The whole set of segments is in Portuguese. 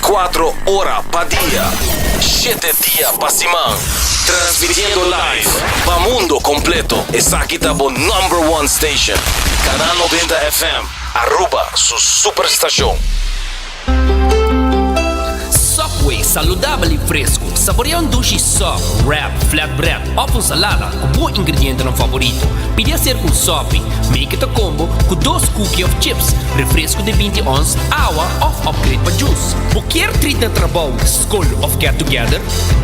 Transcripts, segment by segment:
24 horas pa' día, 7 días pa' semana. Transmitiendo live pa' mundo completo. Es aquí tabo #1 station. Canal 90 FM. Aruba, su superestación. Subway, saludable e fresco. Saboreia um sushi soft, wrap, flatbread ou com salada com bom ingrediente no favorito. Pide a ser com sope. Make it a combo com 2 cookies of chips, refresco de 20 ons, água ou upgrade para juice. Qualquer treat na trabalho, school ou get together,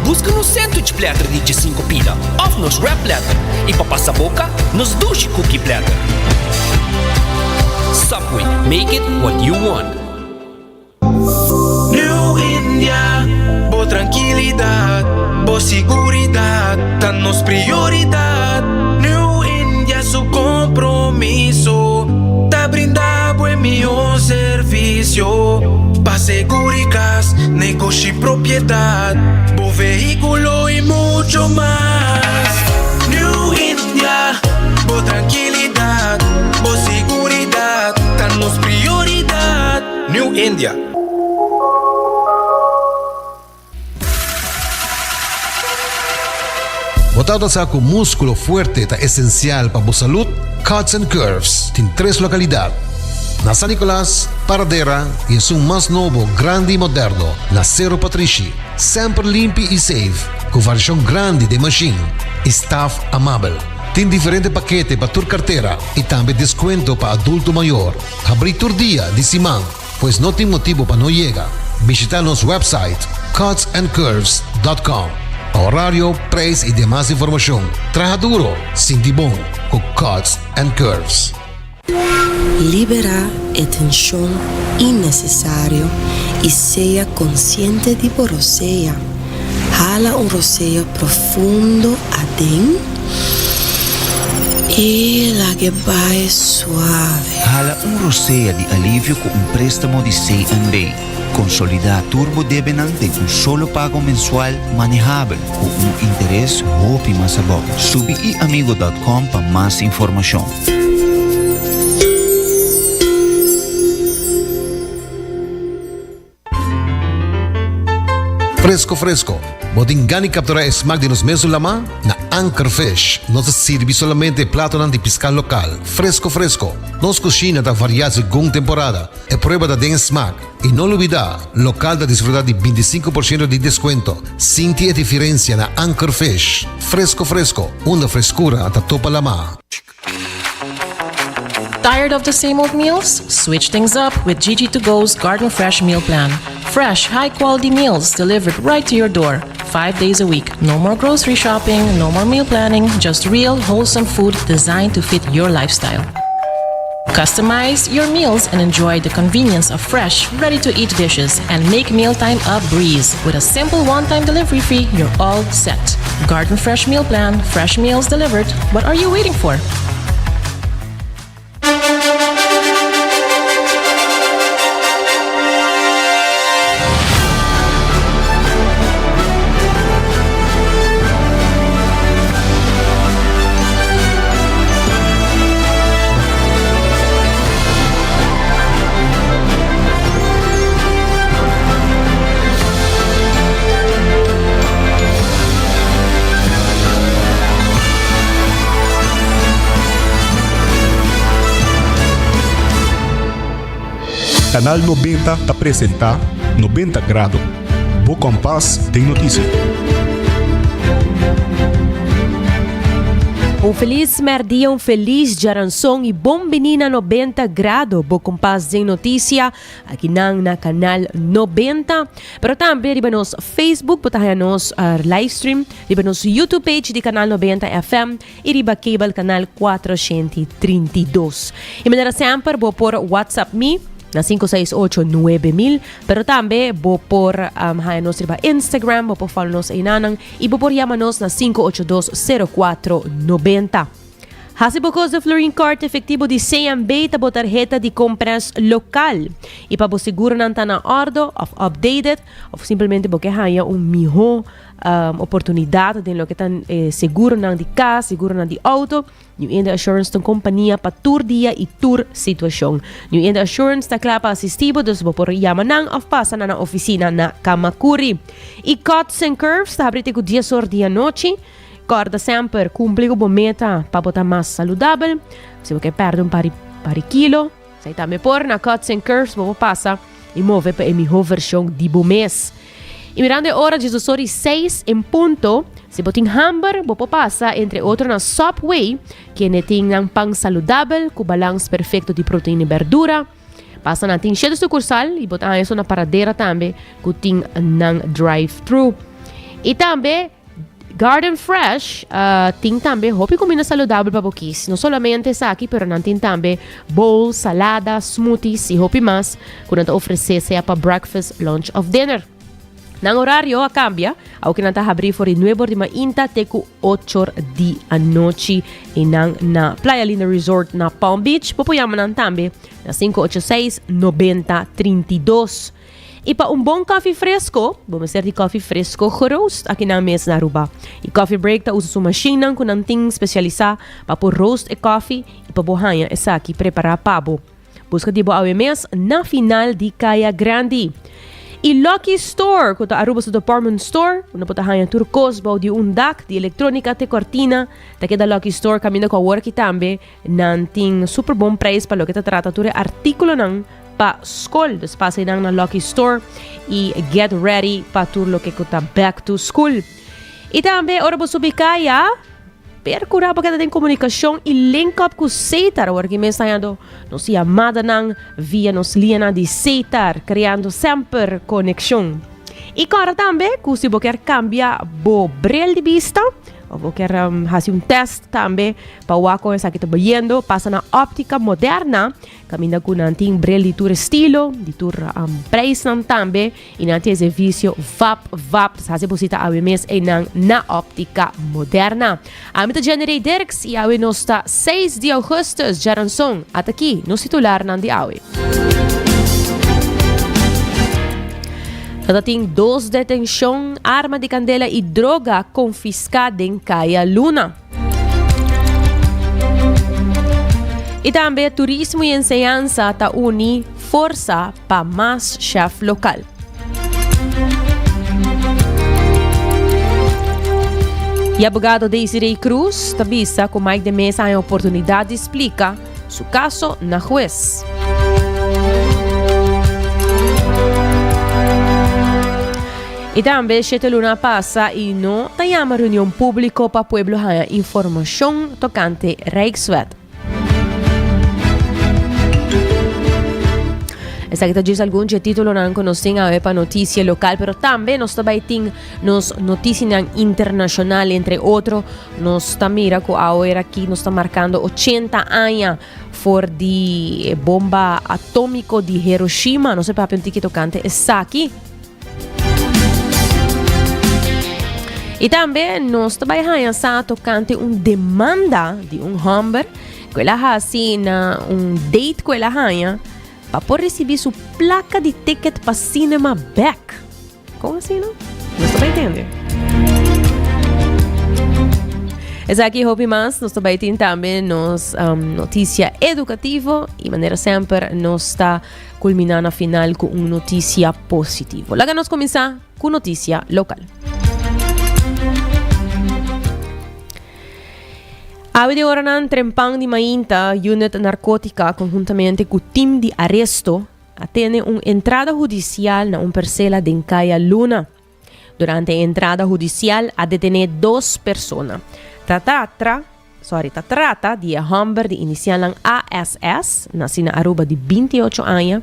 busca no sandwich platter de 5 pila ou nos wrap platter. E para passar a boca, nos sushi cookie platter. Subway, make it what you want. New India, boa tranquilidad, boa seguridad, danos prioridad. New India, su compromiso, te brinda buen mejor servicio. Pa' seguridad, negocio y propiedad, buen vehículo y mucho más. New India, boa tranquilidad, boa seguridad, danos prioridad. New India. Botado sa ako músculo fuerte ta esencial para a salud, Cuts and Curves tem 3 localidades. Na San Nicolás, Paradera e em seu mais novo, grande e moderno, na Cerro Patrici. Sempre limpo e safe, com variação grande de machine e staff amável. Tem diferente paquete para tua carteira e também desconto para adulto maior. Abrir tur dia de semana, pois não tem motivo para não chegar. Visita nosso website cutsandcurves.com. Horário, preço e demais informação. Traja duro, sinti bom, com Cuts and Curves. Libera a tensão innecessária e seja consciente de por roceia. Jala roceio profundo adentro e la que vai suave. Jala roceia de alívio com préstamo de C&B. Consolidar Turbo Debenante com solo pago mensual manejável com interesse roupa mais bom. Subiamigo.com para mais informação. Fresco. Bodingani capturar esmague de nos mesos lama na Anchor Fish. Nos sirve solamente plato de pesca local. Fresco. Nos cocina da variada según temporada. É prueba da den smack. E não olvidar, local da desfrutar de 25% de desconto. Sinti a diferença na Anchor Fish. Fresco. Uma frescura até topa lama. Tired of the same old meals? Switch things up with GG2Go's Garden Fresh Meal Plan. Fresh, high-quality meals delivered right to your door, 5 days a week. No more grocery shopping, no more meal planning, just real, wholesome food designed to fit your lifestyle. Customize your meals and enjoy the convenience of fresh, ready-to-eat dishes and make mealtime a breeze. With a simple one-time delivery fee, you're all set. Garden Fresh Meal Plan, fresh meals delivered. What are you waiting for? Canal 90 apresenta 90 Grado. Bo Compás tem notícia. Feliz merdia, feliz Jaranson e bom menina 90 grado. Bo Compás tem notícia aqui na Canal 90. Pero também riba nos Facebook, putahan nos live stream, riba nos YouTube page de Canal 90 FM e riba cable Canal 432. E manera sempre bo por WhatsApp me na 568-9000, pero também vou por nos riba Instagram, vou por follow nos inanang e vou por yamanos na 582-0490. Hasi bukos de Florin Card efetivo de C&B tabo tarjeta de compras local e para seguro não tá na ordo of updated ou simplesmente porque haya miho oportunidade de lo que tan seguro ng di casa, seguro ng di auto. New India Assurance tong kompanía pa tour dia e tour sitwasyon. New India Assurance ta klapa asistibo dos por yaman ng afpasa na oficina na Kamakuri. E Cuts and Curves ta abrite ko 10 horas dia noche. Corda sempre cumpli ko bo meta pa botar mais saludável. Se você perde pari kilo, sai também por na Cuts and Curves bo passa e move pa emiho versão di bo mês. E mirando hora de 6 em ponto, se botin hamburger, bo passa entre outro na Subway, que tem um pang saludável, com balance perfeito de proteína e verdura. Passa na tem cheio de sucursal e botar isso na paradeira também, que tem nang drive-thru. E também Garden Fresh tem também roupa e comida saudável para vocês. Não somente essa aqui, mas não tem também bowl, salada, smoothies e roupa mais, quando oferecer seja para breakfast, lunch ou dinner. Nang horario cambia, ao que nanta abrir for 9 de mainta teku 8 di a noche e na Playa Linda Resort na Palm Beach, popoyaman nang tambe na 586-9032. E pa bom coffee fresco, vamos ser de coffee fresco roast aqui na mesa na Aruba. E coffee break ta usa sua machine nang kunanting specializa pa por roast e coffee e pa bohanha essa aqui preparar pabo. Busca de boa mes na final di Kaya Grande. E Lucky Store, kung Aruba sa department store, kung naputahan yung turkos, bau di undak, di elektronika, te cortina, takeda Lucky Store, kami na ka-work itambe, nanting super bom price pa lo kita trata ture artikulo ng pa school, despasa nang na Lucky Store, i get ready pa tur lo que kuta back to school. Itambe, ora bo subikaya, percura pa kita din komunikasyon e link up com Seitar, porque mensayando nos chamada nang via nos linha de Seitar, criando sempre conexão. E agora também, se você quer cambiar o bril de vista, ou você quer fazer test também, para o que está trabalhando, passa na óptica moderna, caminha com um bril de tur estilo, de tur preço também, e na tem serviço VAP, se você a mês na óptica moderna. A mim generei Dirks e a nós está 6 de agosto, Jaranson, até aqui, no titular nan de awe. Tem 2 detenção, arma de candela e droga confiscada em Kaya Luna. E também turismo e enseñança ta uni força para mais chef local. E abogado Desiree Cruz avisa que mais de mês há a oportunidade de explicar seu caso na juez. E também, Sete Luna passa e não tem uma reunião pública para o pueblo ganhar informação tocante Rijkswet. Essa aqui diz algum título não conhecem a para notícia local, mas também nós também temos notícias internacionais, entre outros, nós também mira que agora aqui nós está marcando 80 anos for de bomba atômica de Hiroshima, não sei para pensar que tocante essa aqui. E também nós trabalhamos tocante demanda de homem que ela assim na date que ela ganha para poder receber sua placa de ticket para cinema back. Como assim, não? Nós também entendemos. Essa aqui é mais, nós também temos também notícia educativa e maneira sempre nós está culminando a final com uma notícia positiva. Logo nós começar com notícia local. Awe de oranan trempang de mainta, unit narcótica, conjuntamente com o time de arresto, atende uma entrada judicial na parcela de Kaya Luna. Durante a entrada judicial, a detener 2 pessoas. Trata de homem de inicial ng ASS, nascida na Aruba de 28 anos,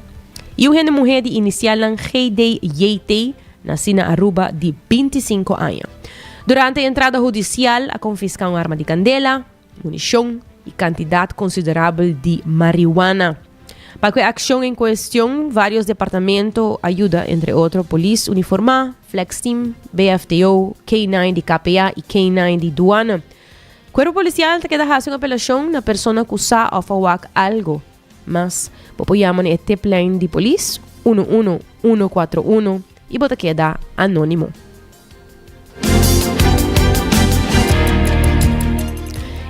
e uma mulher de inicial ng GD Yete, nascida na Aruba de 25 anos. Durante a entrada judicial, a confiscar uma arma de candela, munição e quantidade considerável de marihuana. Para a ação em questão, vários departamentos ajudam, entre outros, Polícia Uniformada, Flex Team, BFTO, K9 de KPA e K9 de Duana. O Corpo Policial te queda fazendo uma apelação na pessoa que usa ou fawak algo, mas apoiamos a tipline de polícia 11141 e bota queda anônimo.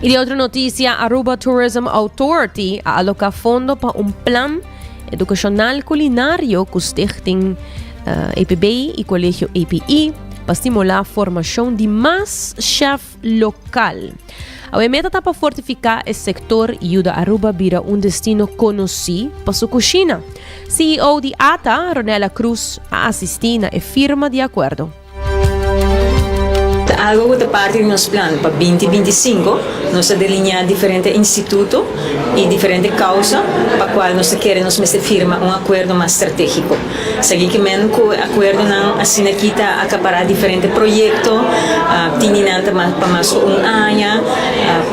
Y de otra noticia, Aruba Tourism Authority aloca fondo para un plan educacional culinario con Stichting APB y Colegio API para estimular la formación de más chef local. A meta está para fortificar el sector y ayuda a Aruba a ser un destino conocido para su cocina. CEO de ATA, Ronela Cruz, ha asistido a firma de acuerdo. Algo que parte de nuestro plan para 2025, nos delinear diferentes institutos y diferentes causas para cual nos queremos firmar un acuerdo más estratégico. Seguidamente con el acuerdo así quita acaparar diferentes proyectos, teniendo para más un año.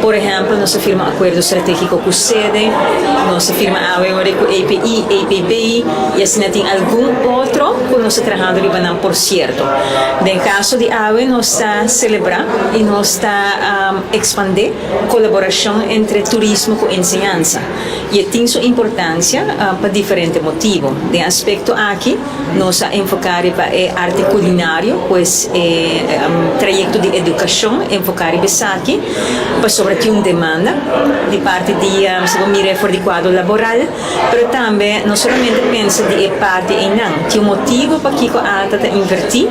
Por ejemplo, nos firma un acuerdo estratégico con sede, nos firma ahora con API, APB y así tiene algún otro que nos trabajando por cierto. En el caso de AVE nos está celebrar y nos está expandir colaboración entre turismo y enseñanza. Y tiene su importancia para diferentes motivos. De aspecto aquí, nos ha enfocado para el arte culinario, pues trayecto de educación enfocado en aquí, pues sobre todo una demanda de parte de mire por el cuadro laboral, pero también no solamente piensa de parte en que un motivo para que alta invertir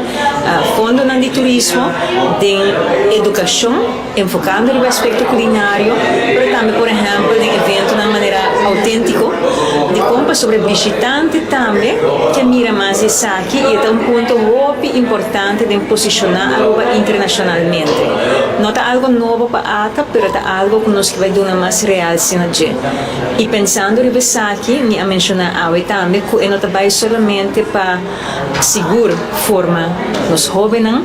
fondo de turismo, de educación, enfocando el aspecto culinario, pero también, por ejemplo, de evento de una manera auténtica, de compra sobre visitante también, que mira más ese aquí y es un punto muy importante de posicionar Aruba internacionalmente. No está algo nuevo para ATA, pero está algo que nos va a dar una más real sinergia. Y pensando en eso aquí, me ha mencionado hoy también que no está solamente para asegurar forma los jóvenes,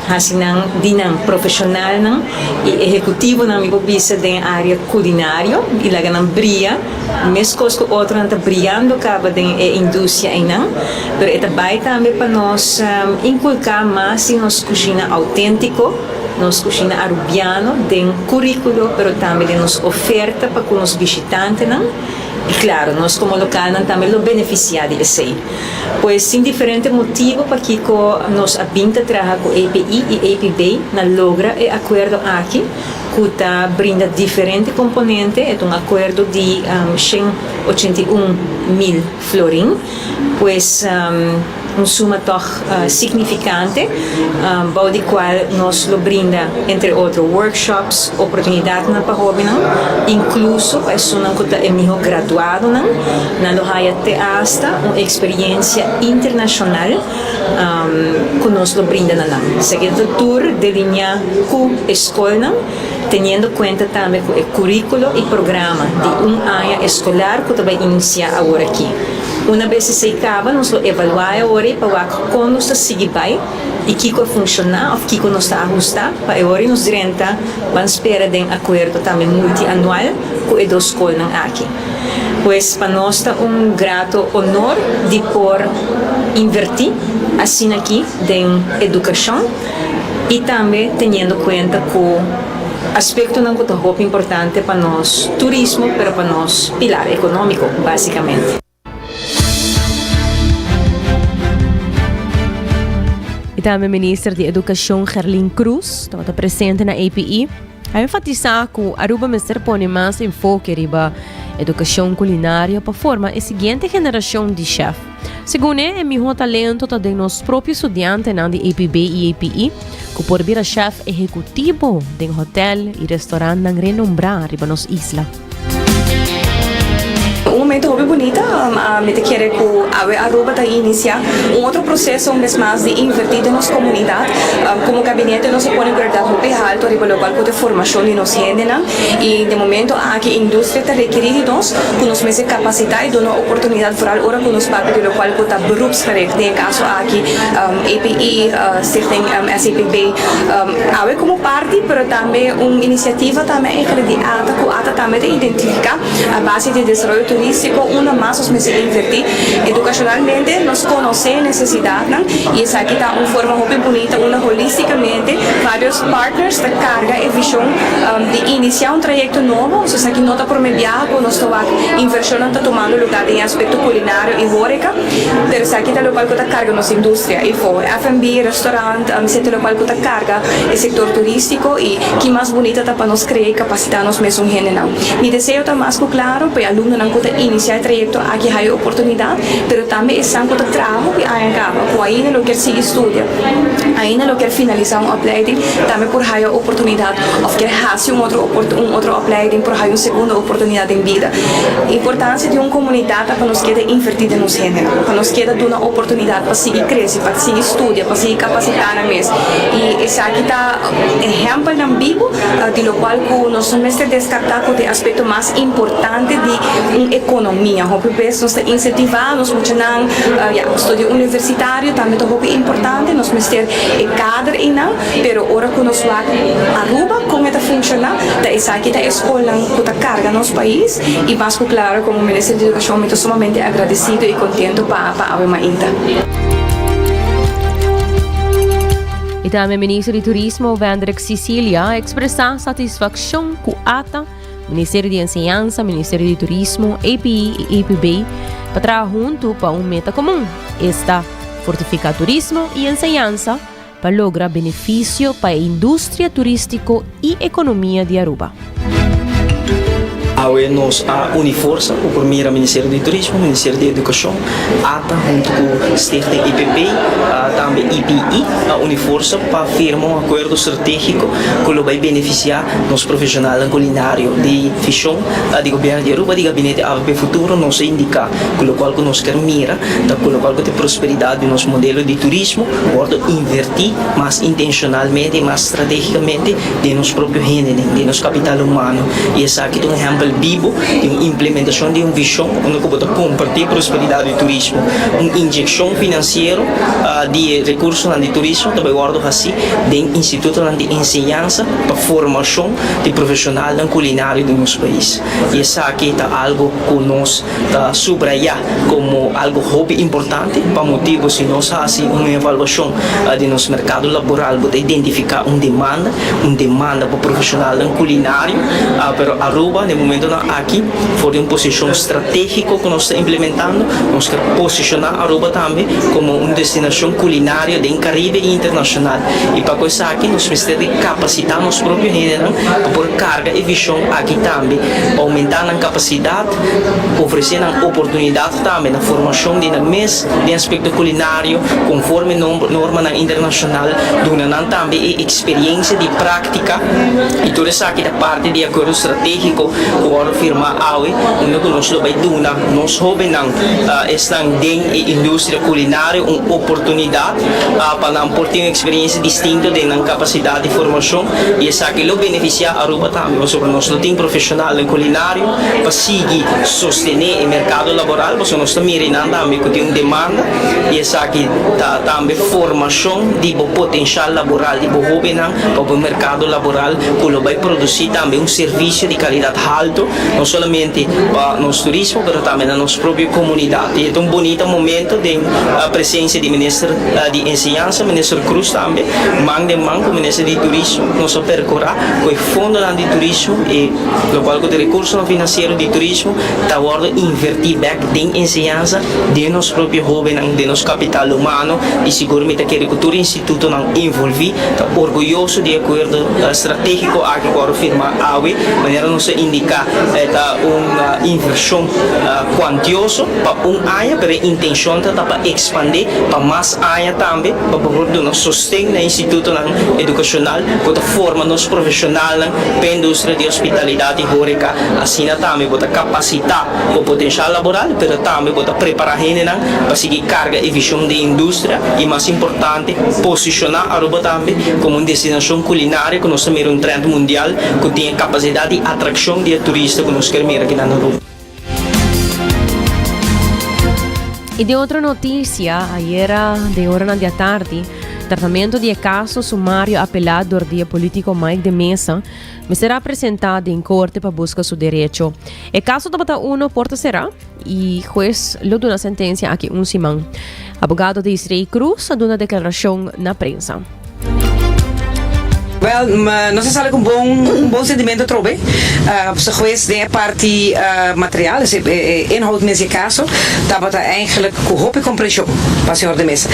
assim dinam profissional e executivo na minha visa da área culinária e lá ganham brilha mesmo que outro não está brilhando acaba da indústria aí não, mas é também para nós inculcar mais em nossa cozinha autêntico, nossa cozinha arubiano, de currículo, mas também de nossa oferta para com os visitantes não. E claro, nós como local também lo beneficiar disso. Pois sem diferentes motivos para que nós abinta trabalhar com API e APB na logra e acordo aqui que está brinda diferentes componentes, é um acordo de 181 mil florin, pois suma toch significante, bao de qual nós lo brinda entre outros workshops, oportunidades para jovens, incluso para pessoas que estão graduado, na loja até hasta uma experiência internacional que nós lo brinda na seguinte tour de linha com escola, tendo em conta também o currículo e programa de ano escolar que vai iniciar agora aqui. Uma vez se acaba, nós evaluamos agora para como nós seguimos e que funciona, ou que nós está ajustar, para agora nós direta vamos esperar de acordo também multianual com a escola aqui. Pois para nós está grato honor de por invertir assim aqui em educação e também tendo em conta que aspecto não é muito importante para nós turismo, mas para nós pilar econômico, basicamente. E também o ministro de Educação, Gerlin Cruz, estava presente na API, a enfatizar que Aruba Mister põe mais enfoque riba educação culinária para formar a seguinte geração de chef. Segundo ele, é melhor talento de nossos próprios estudantes na APB e API, que por vir a chef executivo de hotel e restaurante renombrado riba nos isla. Um momento muito bonito, me quero que a Aruba está iniciar outro processo mais de invertir na nossa comunidade, como gabinete nós põe prioridade muito alto riba local de formação e nos rendem e de momento aqui a indústria está requerindo nós que nos mese capacitar e dar uma oportunidade para ora que nos pague de local que está beroepsgericht, em caso aqui API, Stichting SAPB, awe como parte, pero também uma iniciativa também de ATA que ATA também identifica a base de desenvolvimento turístico turístico, una más nos me se invertir educacionalmente, nos conoce necesidad, ¿no? Y es aquí está una forma muy bonita, una holísticamente, varios partners de carga y visión de iniciar un trayecto nuevo, o sea, aquí no está por mediado, nos está inversión está tomando lugar en aspecto culinario y horeca, pero es aquí está lo cual está carga nuestra industria, y fue F&B, restaurante, lo cual está carga el sector turístico y que más bonita está para nos crear capacidad nos mesmo en general. Mi deseo está más claro, para alumnos no pueden iniciar el trayecto aquí hay oportunidad, pero también es algo de trabajo que hay en cabo, o ahí no lo que sigue estudia, ahí no lo que finalizar una opleiding, también por hay oportunidad, o que hace un otro opleiding, por hay una segunda oportunidad en vida. Importancia de una comunidad para nos quede invertida en los géneros, para nos quede de una oportunidad para seguir crecer, para seguir estudiar, para seguir capacitar a mes. Y ese aquí está ejemplo en vivo, de lo cual nos somos descartar de aspecto más importante de una economía. Nos incentivamos mucho en estudio universitario, también es muy importante, nos meter el cadre en pero ahora que nos va a Aruba, cómo está funcionando, es aquí la escuela que carga en nuestro país y más claro, como Ministro de Educación, estoy sumamente agradecido y contento para haber Mainta. E também o Ministro de Turismo, Vendrik Sicilia, expressa satisfação com a ATA, Ministério de Enseñanza, Ministério de Turismo, API e APB, para trabalhar junto para meta comum, esta fortificar turismo e enseñanza para lograr benefício para a indústria turística e economia de Aruba. Nos uniforça o primeiro Ministério de Turismo, Ministério de Educação, ATA junto com o Stichting IPP, também IPI, uniforça para firmar um acordo estratégico que vai beneficiar os profissionais culinários de Fichon, do governo de Aruba, do gabinete AVP Futuro, nos indica com o qual nos quer mira, com o qual tem prosperidade nos modelos de turismo, pode invertir mais intencionalmente, mais estrategicamente de nos próprios gênero, de nos capital humano. E esse aqui é um exemplo vivo de uma implementação de uma visão onde pode compartilhar prosperidade do turismo, uma injeção financeira de recursos de turismo, também guardo assim, de instituto de enseñança para formação de profissionais culinários do nosso país. E isso aqui está algo que nós subrayar como algo hobby importante para motivo se nós fazemos uma avaliação de nosso mercado laboral para identificar uma demanda para profissionais culinários, pero Aruba no momento aqui foi uma posição estratégica que nós estamos implementando, nós queremos posicionar Aruba também como uma destinação culinária do Caribe e internacional. E para isso aqui nós precisamos capacitar nos próprios gêneros para pôr carga e visão aqui também, aumentar a capacidade, oferecendo oportunidade também na formação de mês de aspecto culinário, conforme norma internacional, donando também experiência de prática e tudo isso aqui da parte de acordo estratégico que firma AWE, onde nós vai donar, nós jovens estão dentro da indústria culinária uma oportunidade para ter uma experiência distinta de capacidade de formação e isso aqui lo beneficia a Aruba também, sobre nós não tem profissional culinário para seguir sostener o mercado laboral, porque nós estamos mirando também que tem uma demanda e isso aqui também formação de potencial laboral de jovens para o mercado laboral que vai produzir também um serviço de qualidade alto, não somente para nosso turismo, mas também na nossa própria comunidade. E é um bonito momento de presença do Ministro de Enseñanza, Ministro Cruz também, mão de mão com o Ministro de Turismo, nós percorrer com o Fundo de Turismo e o qual com o recurso financeiro de turismo está agora invertir back em enseñanza de nosso próprio jovem, de nosso capital humano e seguramente que o Cultura Instituto não envolver, está orgulhoso de acordo estratégico aqui agora firma AWE, maneira não se indicar uma inversão quantiosa para área, mas a intenção está para expandir para mais área também, para poder nos sustentar no Instituto Educacional, para formar nos profissionais para a indústria de hospitalidade e horeca, assim também para capacitar o potencial laboral, mas também para preparar a gente para seguir carga e visão da indústria e, mais importante, posicionar a Aruba também como uma destinação culinária que nós temos um trend mundial que tem capacidade de atração de turistas que nós queremos aqui na Aruba. E de outra notícia, ayer de hora da tarde, tratamento do caso sumário apelado do dia político Mike de Mesa será apresentado em corte para buscar seu direito. O caso da Bata 1 porta será e juiz lhe deu uma sentença aqui semana. Abogado de Israel Cruz deu uma declaração na prensa. Wel, nós estamos com um bom sentimento trobe. Ze geweest de parte materiaal, dus inhoud nesse caso, estava eigenlijk com roupa e compreensão para o senhor de Mesa.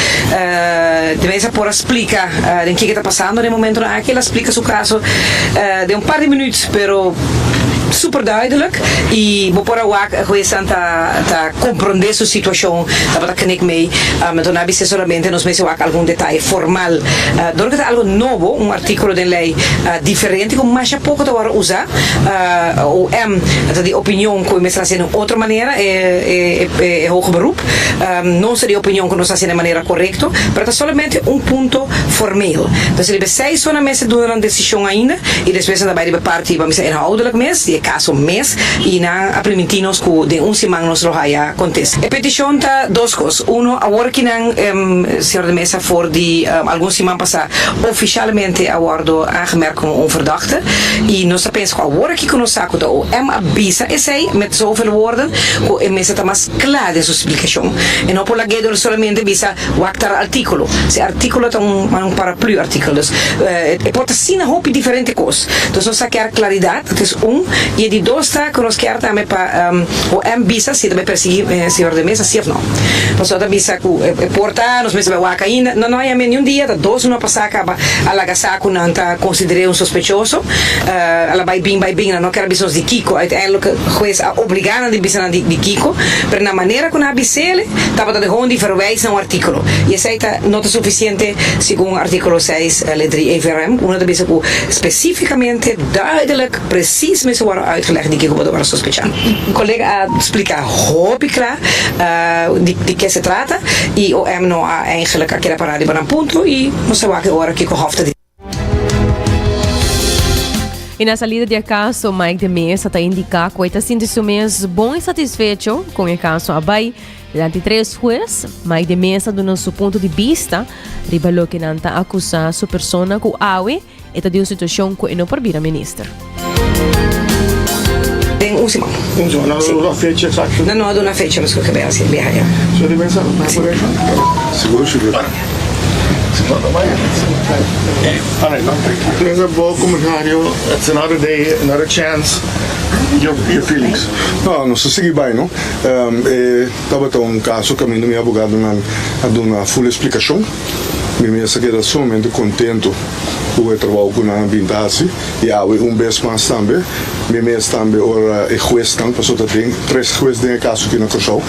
De Mesa por explicar o que está passando no momento aqui, ela explica seu caso de par de minutos, pero super duidelijk e vou por a geweest aan ta compreender sua situação, estava kan ik mee, maar dan heb je solamente nos meses algum detalhe formal. Doordat algo novo, artículo de lei diferente, como mais pouco te vai usar, ou de opinião que me está fazendo de outra maneira, é hoog beroep, não seria opinião que nos está fazendo de maneira correta, mas é solamente ponto formal. Então, ele sai só na mesa durante uma decisão ainda, e depois daarbij de parte vamos inhoudelijk mes, caso mês e na implementinos que de semana nos rohaya acontece. A petição tá duas coisas. Agora que senhor de Mesa for de alguns semana passar oficialmente awardo aangemerkt como verdachte e nós pensamos que agora que nós saco da avisa esse met zoveel woorden que Mesa tá mais clara de sua explicação. E não por laguedo solamente visa waktar artículo. Se artículo tá paraplu artículos. Pode ser uma roupa diferente coisa. Então nós sacar claridade, que é e de dois está que nós queremos também para o visa se também perseguir senhor de Mesa se não. Nós só visa que porta nós mesmo vai ainda não há nenhum dia da dois não passar acaba a lagasaco não está considerado sospechoso. Ela vai bem não quer avisar de Kiko uiteindelijk juez obrigada de avisar de Kiko, mas na maneira que na avisele estava de onde verwijzen um artículo e essa está não é suficiente segundo o artículo 6 letra EVRM uma de que especificamente duidelijk precies mesmo uitgelegd die ik over sospechar. Um colega explica hoop klaar de que se trata e o não há eigenlijk aquela parada para ponto e não se vai agora que hoofd de E na salida de caso, Mike de Mesa está indicar que está sentindo mesmo bom e satisfeito com o caso abai. Durante 3 juízes, Mike de Mesa, do nosso ponto de vista, revelou que não está acusando sua persona com awe e está de uma situação que não por vir a ministra. Tem semana. Não há fecha exata. Não há uma fecha, mas que acabei assim, bem aí. Só de pensar, não é por aí. Seguro. There's a bom comentário. It's another day, another chance. Your feelings? Não sei bem, não? Estava caso que a minha advogada a dar uma full explicação. Me queda sumamente contento com o trabalho que nós vimos e há vez mais também. Me também ora e juez também passou a ter 3 juízes de caso que não começou.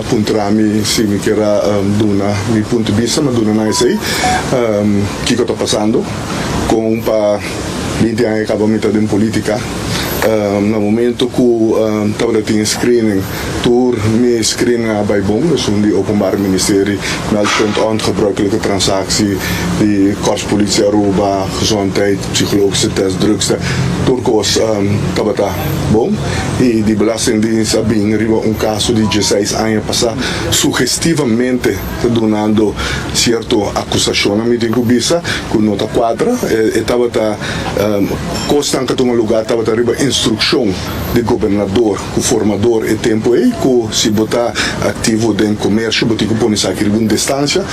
Puntra me se me quer dar meu ponto de vista, mas não é assim. Que está passando com para 20 anos acabamento de política. No momento que estava tendo screening, door me screening bij BOM, dus die openbare ministerie, meldpunt ongebruikelijke transactie, die korpspolitie Aruba, gezondheid, psychologische test, drugstest, turcos tabata BOM, e die belastingdienst abbiamo un caso di 16 anni passati, suggestivamente donando certo accusazione, mi dico bisa, con nota quadra, e tabata costanca un lugar, tabata arriba instrução do governador, o formador e tempo aí que se botar ativo dentro comércio, botar que põe aqui alguma distância,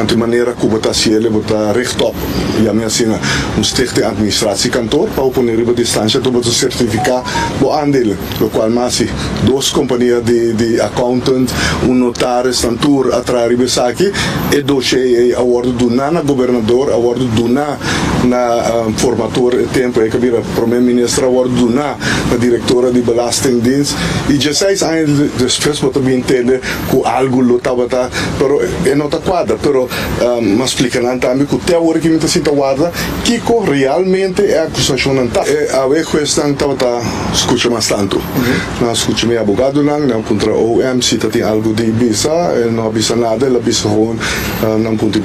de maneira que botar se ele botar rechtop, e a minha cena stichte administratie kantoor, para pôr riba distância, tu botar certificar o aandelen, o qual mais 2 companhias de accountant, notário, tantur atrás riba aqui, e doce a ordem do nana governador, a ordem do na formador e tempo aí que vira primeiro-ministro, a ordem do na diretora de Belastingdienst e 16 anos depois eu também entendo que algo lutava pero é nota quadra pero mas explica também que até agora que me está sendo guarda que realmente é acusação não tá a ver questão tava escuta mais tanto. Não escuta meu advogado não contra OM se tem algo de bisa, não bisa nada, ela bisa gewoon não ponto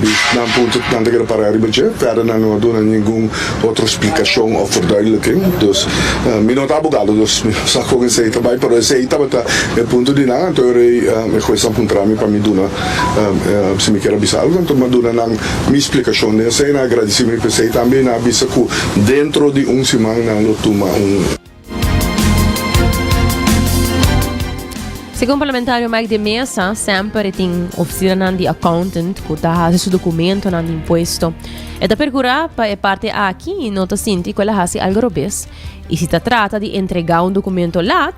não tem que parar budget, verder não dá nenhum outra explicação ou verduidelijking. Dus meu não advogado, dus só com esse também, pero esse tava o ponto de não, então eu questão contra mim para me dar se me quer bisa algo, então me dar não minha explicação, né? Sei na agradecimento para sei também na bisa que dentro de semana não toma Segundo o parlamentário Mike de Mesa, sempre tem oficina de accountant que está esse documento no imposto. É da procurar para a parte aqui e nota sinti que ela faz algo robês. E se trata de entregar documento lá,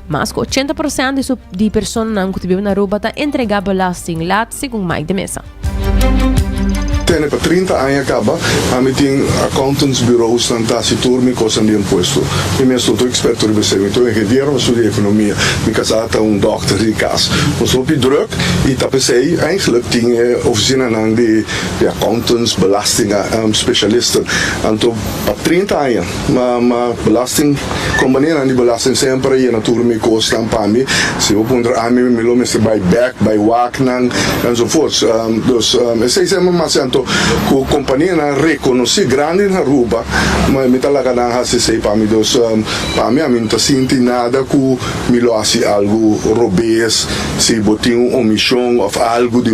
mas que 80% de pessoas que vivem na Aruba está entregar belasting lá, segundo Mike de Mesa. Tem para 30 anos acaba, a mim tem accountants bureaus na tacitur me costam de imposto. E mesmo estou experto em você, então eu engenheiro, eu estudei economia, me casata dokter de casa. Mas op je druk, e tapesei eigenlijk tinha oficina de accountants, belasting specialisten. Então para 30 anos, mas belasting companhia de belasting sempre e natura me costam para mim. Se eu ponder a mim me lo me se by back, by walk nang enzovoorts. Dus esse é mais que a companhia reconhece grande na Aruba, mas me talaga na hasi sei para mim dos para mim a mim tá sinti nada que me lo hace algo robês, se botinho omissão ou algo de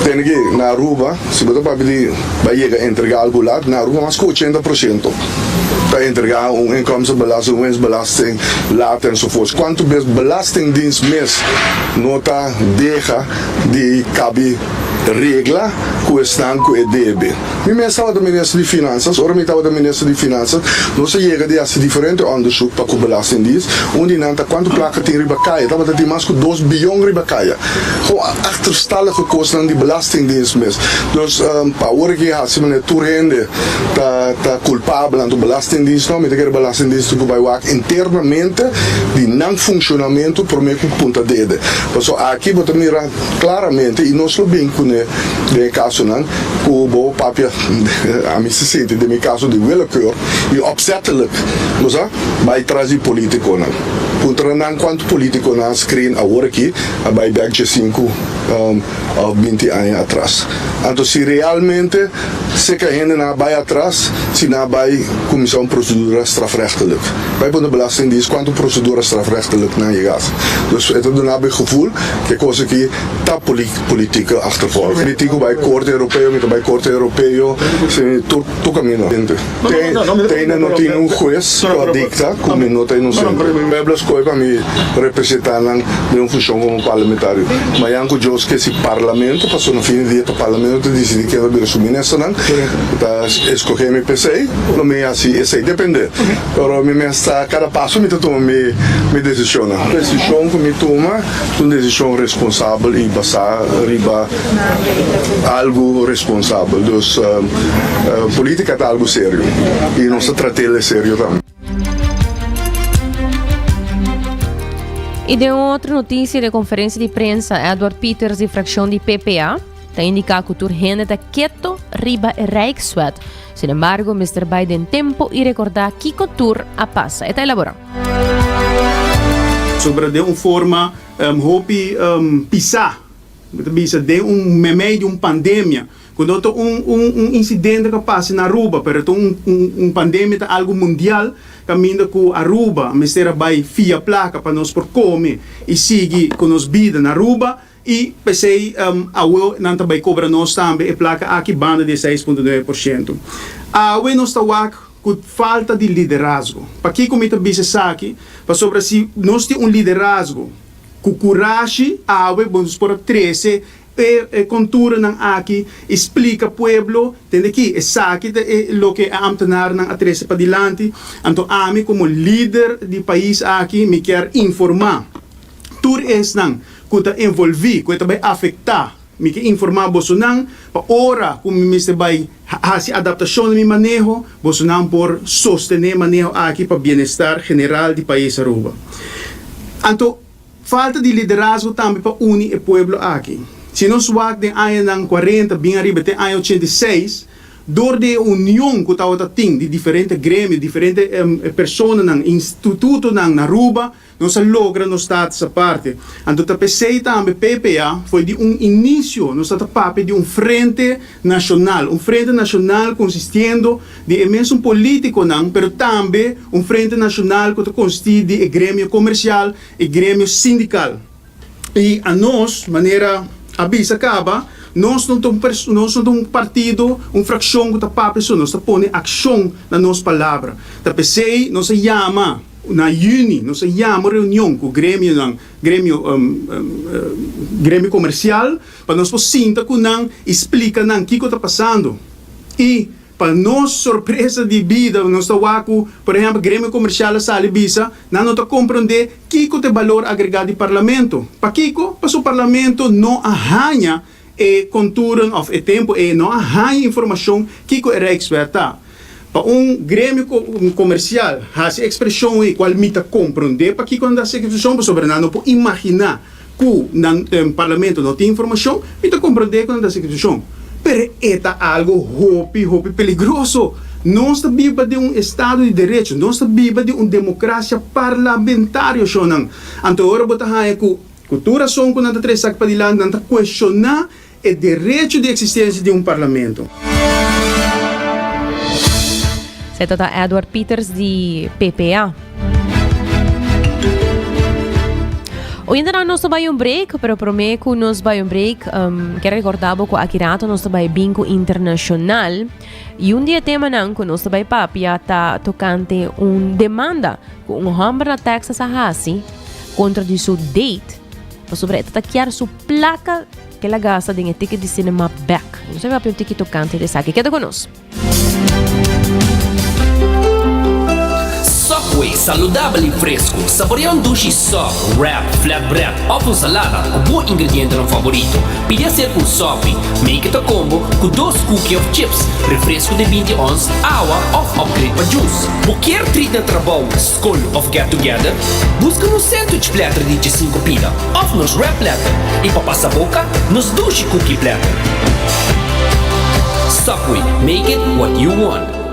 tem que na Aruba, se botar para pedir vai entregar algo lá na Aruba mas com 80%. Para entregar inkomstenbelasting, winstbelasting, later enzovoort. Quanto belastingdienst mês nota deixa de cabe regla que estão com o DB. Eu estava da ministra de Finanças, ora eu estava da ministra de Finanças, nós chegamos a esse diferente onderzoek para o belastingdienst, onde não está quanto placa tem ribacaia, estava de mais que 2 bilhão ribacaia. Gewoon achterstallige kosten die belastingdienst mês. Dus para hora que a semana turrende está culpável do belastingdienst, não, me tem que belastingdienst que vai work internamente de não funcionamento por meio de ponta dede. Então aqui você mira claramente e nós lo bem com de caso não, o bom papel a mim se sente de meu caso de willekeur e opzettelijk, mas vai trazer político não. Contra não quanto político não screen a hora aqui, vai back 5 ou 20 anos atrás. Então se realmente se que a gente não vai atrás, se não vai começar uma procedura strafrechtelijk. Wij hebben de belastingdienst quanto procedura strafrechtelijk na chegasse. Dus het is een gevoel que coisa que tá política achtervolgen. Politico bij Corte Europeo, met bij Corte Europeo, se tu caminho. Tem não tem juez que dicta, como não tem sempre. Beblas coi para me representar na função como parlamentário. Mas yanko jos que esse parlamento passou no fim de dia o parlamento decide que vai assumir nessa não, tá escolher MPC, não me assim, esse depende. Pero me está cada passo me toma me decisão. Decisão que me toma, uma decisão responsável e basar riba algo responsável. Dus política é algo sério e não se trata de sério também. E de outra notícia de conferência de prensa, Edward Peters, de fracção de PPA, está indicando que o turgente está quieto riba Rijkswet. Sin embargo, Mr. Biden tempo e recordar que o tour a passa. Está elaborando. Sobre de uma forma, hopi pisar, de meio de uma pandemia. Quando há incidente que passa na Aruba, pero pandemia é algo mundial, caminho com a Aruba, Mr. vai via placa para nós por comer e seguir com nos vida na Aruba. E pensei, a UE não também cobra nós também, a placa aqui banda de 6,9%. A UE não está com falta de liderazgo. Para que como está aqui, para sobre se nós temos liderazgo, com coragem, a UE vamos por 13 contura ng aqui explica pueblo tende que aqui lo que a ambtenar ng atrese pa dilante anto ami como líder de país aqui me quer informar tur es nang kuta envolvi kuta vai afectar me quer informar bolsonaro pa ora como me vai hasi adaptação de manejo bolsonaro por sostener manejo aqui para bem-estar general de país Aruba anto falta de liderazgo também para unir o pueblo aqui. Se nós wak de ano ng 40, bem arriba de ano 86, door de união que tava ting de diferentes grêmios, diferentes pessoas ng instituto ng Aruba, nós logra nos status essa parte. Então a PCI também PPA foi de início, nós papo de frente nacional consistindo de imenso político não, pero também frente nacional que consiste de grêmio comercial e grêmio sindical. E a nós, maneira avisa acaba, nós não somos partido, fração que está pessoa, nós põe ação na nossa palavra. Da PCI, nós se chama na Juni, nós se chama reunião com o grêmio comercial, para nós sinta que não explica o que está passando. E para nossa surpresa de vida, nós estamos por exemplo, grêmio comercial sale bisa, não está compreender que é o valor agregado do parlamento. Para o parlamento não arranha e conturen of e tempo e não há informação que era experta. Para grêmio comercial, há essa expressão e qual mita compreender, para que quando essa expressão sobre não pode imaginar que o parlamento não tem informação, mita compreender quando essa expressão. Pero é algo hopi peligroso. Nós estamos vivendo de estado de direito, nós estamos vivendo de democracia parlamentar. Então, agora, que cultura som quando três sac para dilan não questionar o direito de existência de parlamento. Se trata Edward Peters de PPA. Hoje ainda nós vai break, pero prometo que nós vai break. Quero recordar que aqui rato nós vai bingo internacional e dia tema não que nós vai papia tá tocante demanda com homem na Texas a hasi contra de seu date. Sobre esta taquear sua placa que ela gasta de ticket de cinema back. Não sei se o ticket tocante de saque. Queda conosco. Subway, saudável e fresco. Saboreia dushi soft, wrap, flatbread, ou salada, com bom ingrediente no favorito. Pide ser com sopi, make it a combo com 2 cookies of chips, refresco de 20 ons, água ou upgrade para juice. Qualquer treat na trabalho, school of get together, busca no sandwich platter de 5 pila, ou nos wrap platter, e para passar a boca, nos dushi cookie platter. Subway, make it what you want.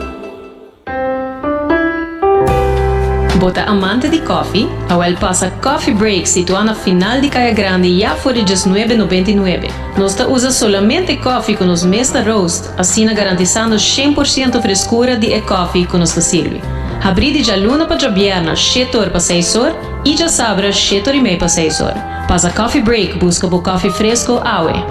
Bota amante de coffee, a passa Coffee Break situado na final de Caia Grande já por $19,99. Nós usa solamente coffee com os mesta roast, assim garantizando 100% frescura de coffee que nos serve. Abrir de luna para viernes, 7 horas para 6 horas, e já sabra 7 horas e meia para 6 horas. Passa Coffee Break, busca por coffee fresco, awe.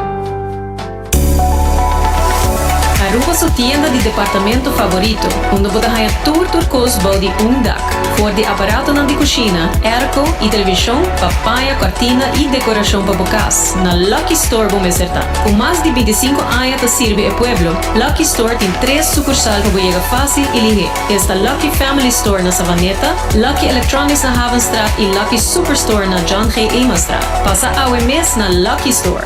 Aruba sua tienda de departamento favorito, onde você ganha tudo custo de dak, for de aparato de cozinha, airco e televisão, papaya, cortina e decoração para bocas. Na Lucky Store vamos acertar. Com mais de 25 anos de serve ao pueblo, Lucky Store tem 3 sucursais para chegar fácil e ligeiro. Esta Lucky Family Store na Savaneta, Lucky Electronics na Havenstraat e Lucky Superstore na John G. Eamonstraat. Passa ao mês na Lucky Store.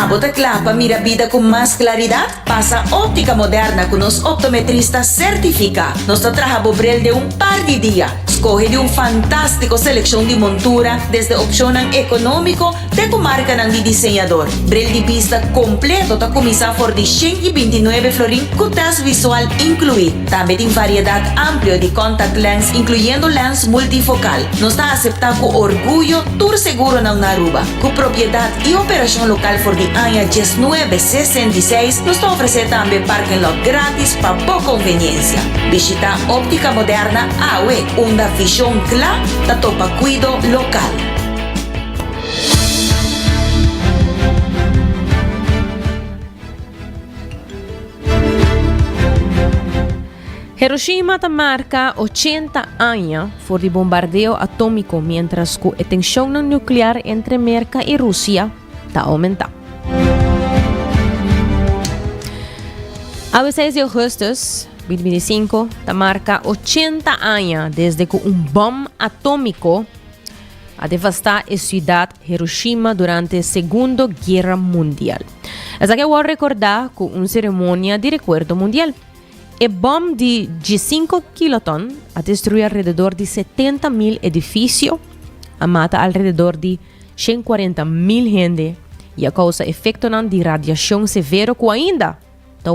Bota clapa, mira vida con más claridad. Pasa óptica moderna con los optometristas certificados. Nos trabaja Bobrel de un par de días. Escoge de un fantástico selección de montura desde opción económico de comarca de diseñador. Brel de vista completo ta comisa por de 129 florín con test visual incluido. También en variedad amplia de contact lens incluyendo lens multifocal. Nos está aceptado con orgullo tour seguro na Aruba. Con propiedad y operación local por de año 1966 nos ofrece también parking lot gratis para poca conveniencia. Visita óptica moderna AWE, una visión clara da topa cuido local. Hiroshima marca 80 años por el bombardeo atómico, mientras que la tensión nuclear entre América y Rusia está aumentando. A 6 de agosto de 2025 marca 80 años desde que bomba atómico a devastar la ciudad Hiroshima durante la Segunda Guerra Mundial. Es que voy a recordar con una ceremonia de recuerdo mundial. El bomba de 5 kiloton ha destruido alrededor de 70.000 edificios, ha matado alrededor de 140.000 gente e a causa efeito de radiação severo que ainda está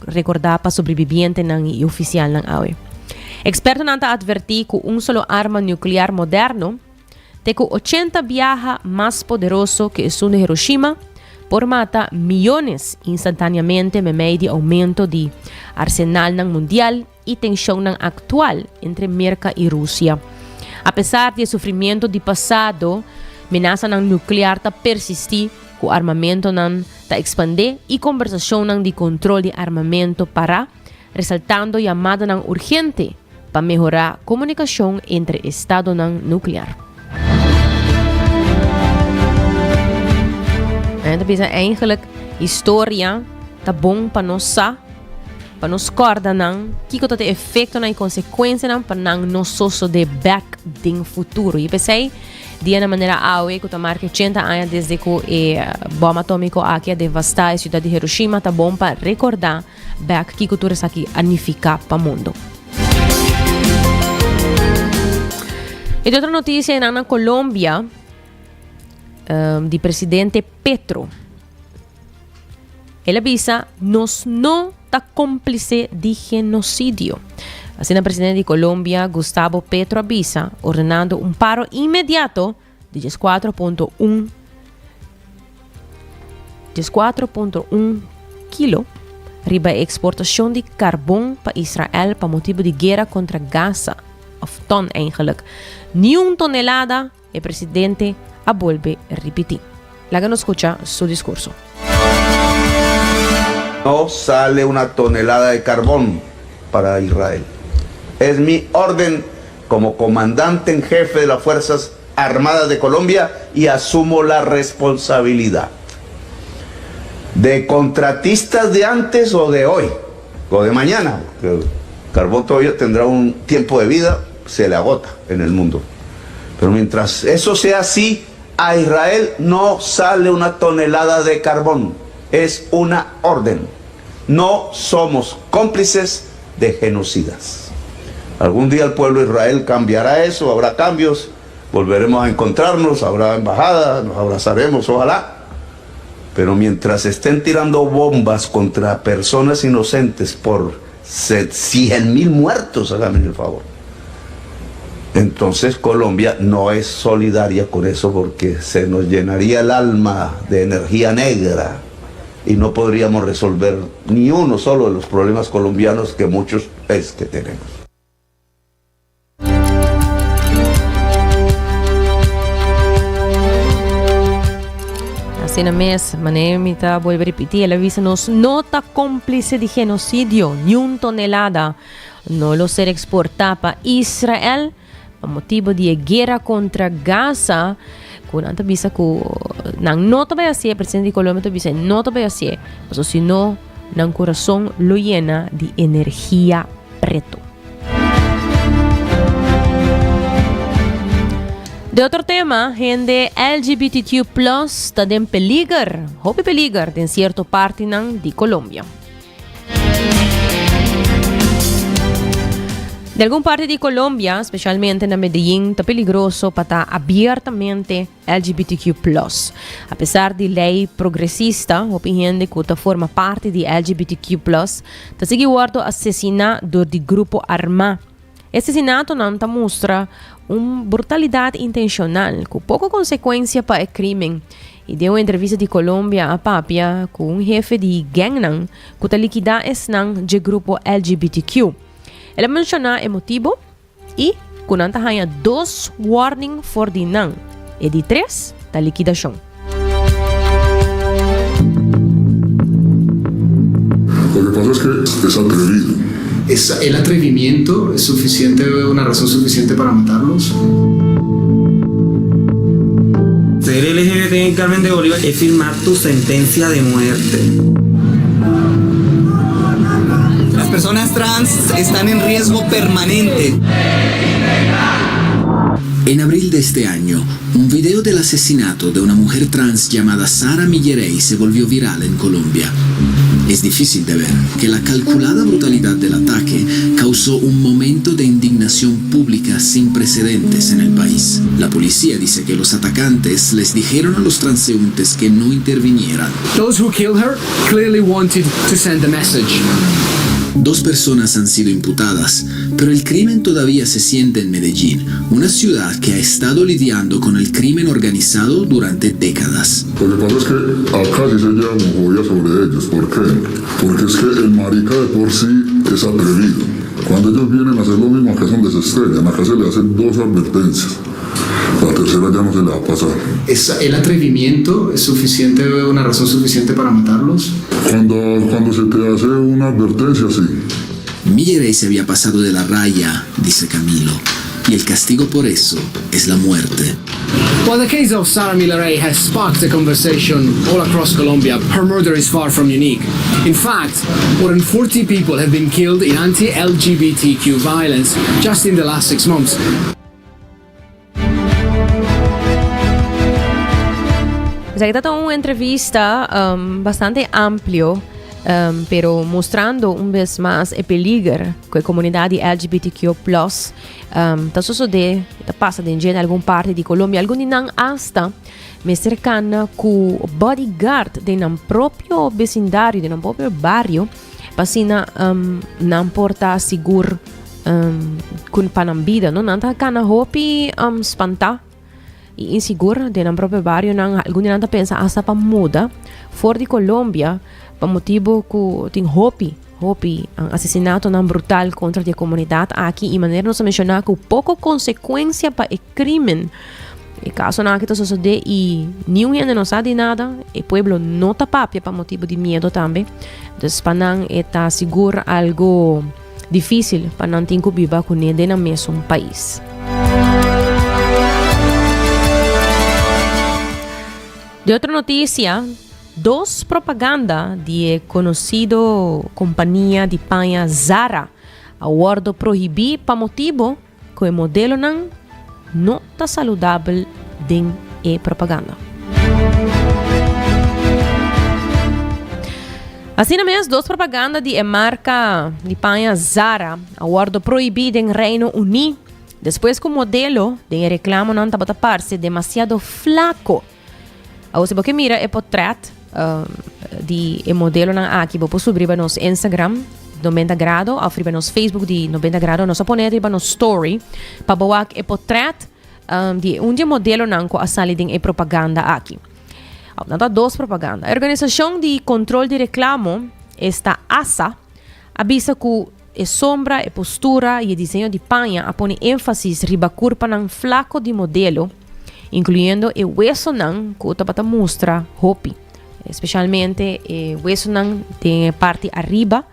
recordar para sobreviviente e oficial ng AWE. Experto nanta advertir que solo arma nuclear moderno tem 80 viaja mais poderoso que o de Hiroshima por mata millones instantaneamente me meio de aumento de arsenal mundial e tensão actual entre América e Rússia. Apesar do sofrimento do passado, ameaça nuclear está persistir, o armamento está expandir e conversação de controle de armamento para, ressaltando chamada urgente para melhorar a comunicação entre Estado nuclear. En dat is eigenlijk historia tá bom para nos corda que tot efeito e consequência para nós de back din futuro. E pensei dia na maneira AWE que marca 80 anos desde que a bomba atômica aqui devastou a cidade de Hiroshima, tá bom para recordar back que cultura está aqui anificar para o mundo. E outra notícia na Colômbia de presidente Petro. Ele avisa nos não está cúmplice de genocídio. Assim, o presidente de Colômbia, Gustavo Petro, avisa ordenando paro imediato de 4.1 kilo riba a exportação de carbão para Israel para motivo de guerra contra Gaza. Of ton eigenlijk. Ni tonelada, el presidente vuelve a repetir. Láganos escuchar su discurso. No sale una tonelada de carbón para Israel. Es mi orden como comandante en jefe de las Fuerzas Armadas de Colombia y asumo la responsabilidad de contratistas de antes o de hoy o de mañana. El carbón todavía tendrá un tiempo de vida, se le agota en el mundo. Pero mientras eso sea así, a Israel no sale una tonelada de carbón. Es una orden. No somos cómplices de genocidas. Algún día el pueblo de Israel cambiará eso, habrá cambios, volveremos a encontrarnos, habrá embajadas, nos abrazaremos, ojalá. Pero mientras estén tirando bombas contra personas inocentes por 100,000 muertos, háganme el favor. Entonces Colombia no es solidaria con eso porque se nos llenaría el alma de energía negra y no podríamos resolver ni uno solo de los problemas colombianos que muchos es que tenemos. Así na mes, manemita, vuelve a repetir, él avisa nos nota cómplice de genocidio, ni tonelada, no lo ser exportar para Israel, a motivo de guerra contra Gaza, con anta bisa que nang nota vai ser presidente de Colombia bisa nota vai ser, pero si no nang corazón lo llena de energía preto. De otro tema, gente LGBTQ+ está en peligro, hope peligro en cierta parte de Colombia. De alguna parte de Colombia, especialmente en Medellín, está peligroso para estar abiertamente LGBTQ+. A pesar de ley progresista, gente que forma parte de LGBTQ+, está siguiendo asesinato de grupo armado. Este asesinato não mostra uma brutalidade intencional, com pouca consequência para o crime. E deu uma entrevista de Colômbia a Papia com um jefe de gang que está liquidando de grupo LGBTQ. Ele menciona o motivo e que não tem 2 warnings for the NAN e de 3 da liquidação. Lo que pasa es que es atrevido. ¿El atrevimiento es suficiente, una razón suficiente para matarlos? Ser LGBT en Carmen de Bolívar es firmar tu sentencia de muerte. Las personas trans están en riesgo permanente. En abril de este año, un video del asesinato de una mujer trans llamada Sara Millerey se volvió viral en Colombia. Es difícil de ver que la calculada brutalidad del ataque causó un momento de indignación pública sin precedentes en el país. La policía dice que los atacantes les dijeron a los transeúntes que no intervinieran. Those who killed her clearly wanted to send a message. 2 personas han sido imputadas, pero el crimen todavía se siente en Medellín, una ciudad que ha estado lidiando con el crimen organizado durante décadas. Lo que pasa es que acá sí se lleva mojoya sobre ellos. ¿Por qué? Porque es que el marica de por sí es atrevido. Cuando ellos vienen a hacer lo mismo, acá es donde se estrellan. Acá se le hacen 2 advertencias. La tercera ya no se le va a pasar. ¿El atrevimiento es suficiente, una razón suficiente para matarlos? Cuando se te hace una advertencia, sí. Millerey se había pasado de la raya, dice Camilo, y el castigo por eso es la muerte. While the case of Sarah Millerey has sparked a conversation all across Colombia, her murder is far from unique. In fact, more than 40 people have been killed in anti-LGBTQ violence just in the last 6 months. Esta es una entrevista bastante amplio, pero mostrando una vez más el peligro que la comunidad LGBTQ+, está sucediendo, está pasando en alguna parte de Colombia, algunos hasta me cercana con bodyguard de un propio vecindario, de un propio barrio, para no porta seguro con panambida, no nanta cana hopi espantar e inseguro de próprio barrio, alguns não pensa hasta para muda fora de Colômbia, para motivo que tem hopi assassinato não brutal contra a comunidade aqui e maneira não mencionar que pouco consequência para o crime. E caso não que sucede e ninguém não sabe nada, o pueblo não está papia para motivo de medo também. Então, para não estar seguro algo difícil para não ter que viver com ele no mesmo país. De outra notícia, 2 propaganda de conhecido companhia de panha Zara aguardo proibir para motivo que o modelo não está saudável dentro da propaganda. Assim mesmo, 2 propaganda de marca de panha Zara aguardo proibir em Reino Unido depois que o modelo de reclamo não estava taparse demasiado flaco. Você pode mirar o portrait de modelo aqui, você subir para nosso Instagram 90 graus, ou para nosso Facebook de 90 graus, nós ponemos para nosso story para boar o portrait de modelo que a sala de propaganda aqui. Nada 2 propaganda. A Organização de Controle de Reclamo, esta ASA, avisa que a sombra, a postura e o desenho de panha põe ênfase riba curva flaco de modelo, incluindo o hueso que está para mostrar hopi, especialmente o hueso tem parte arriba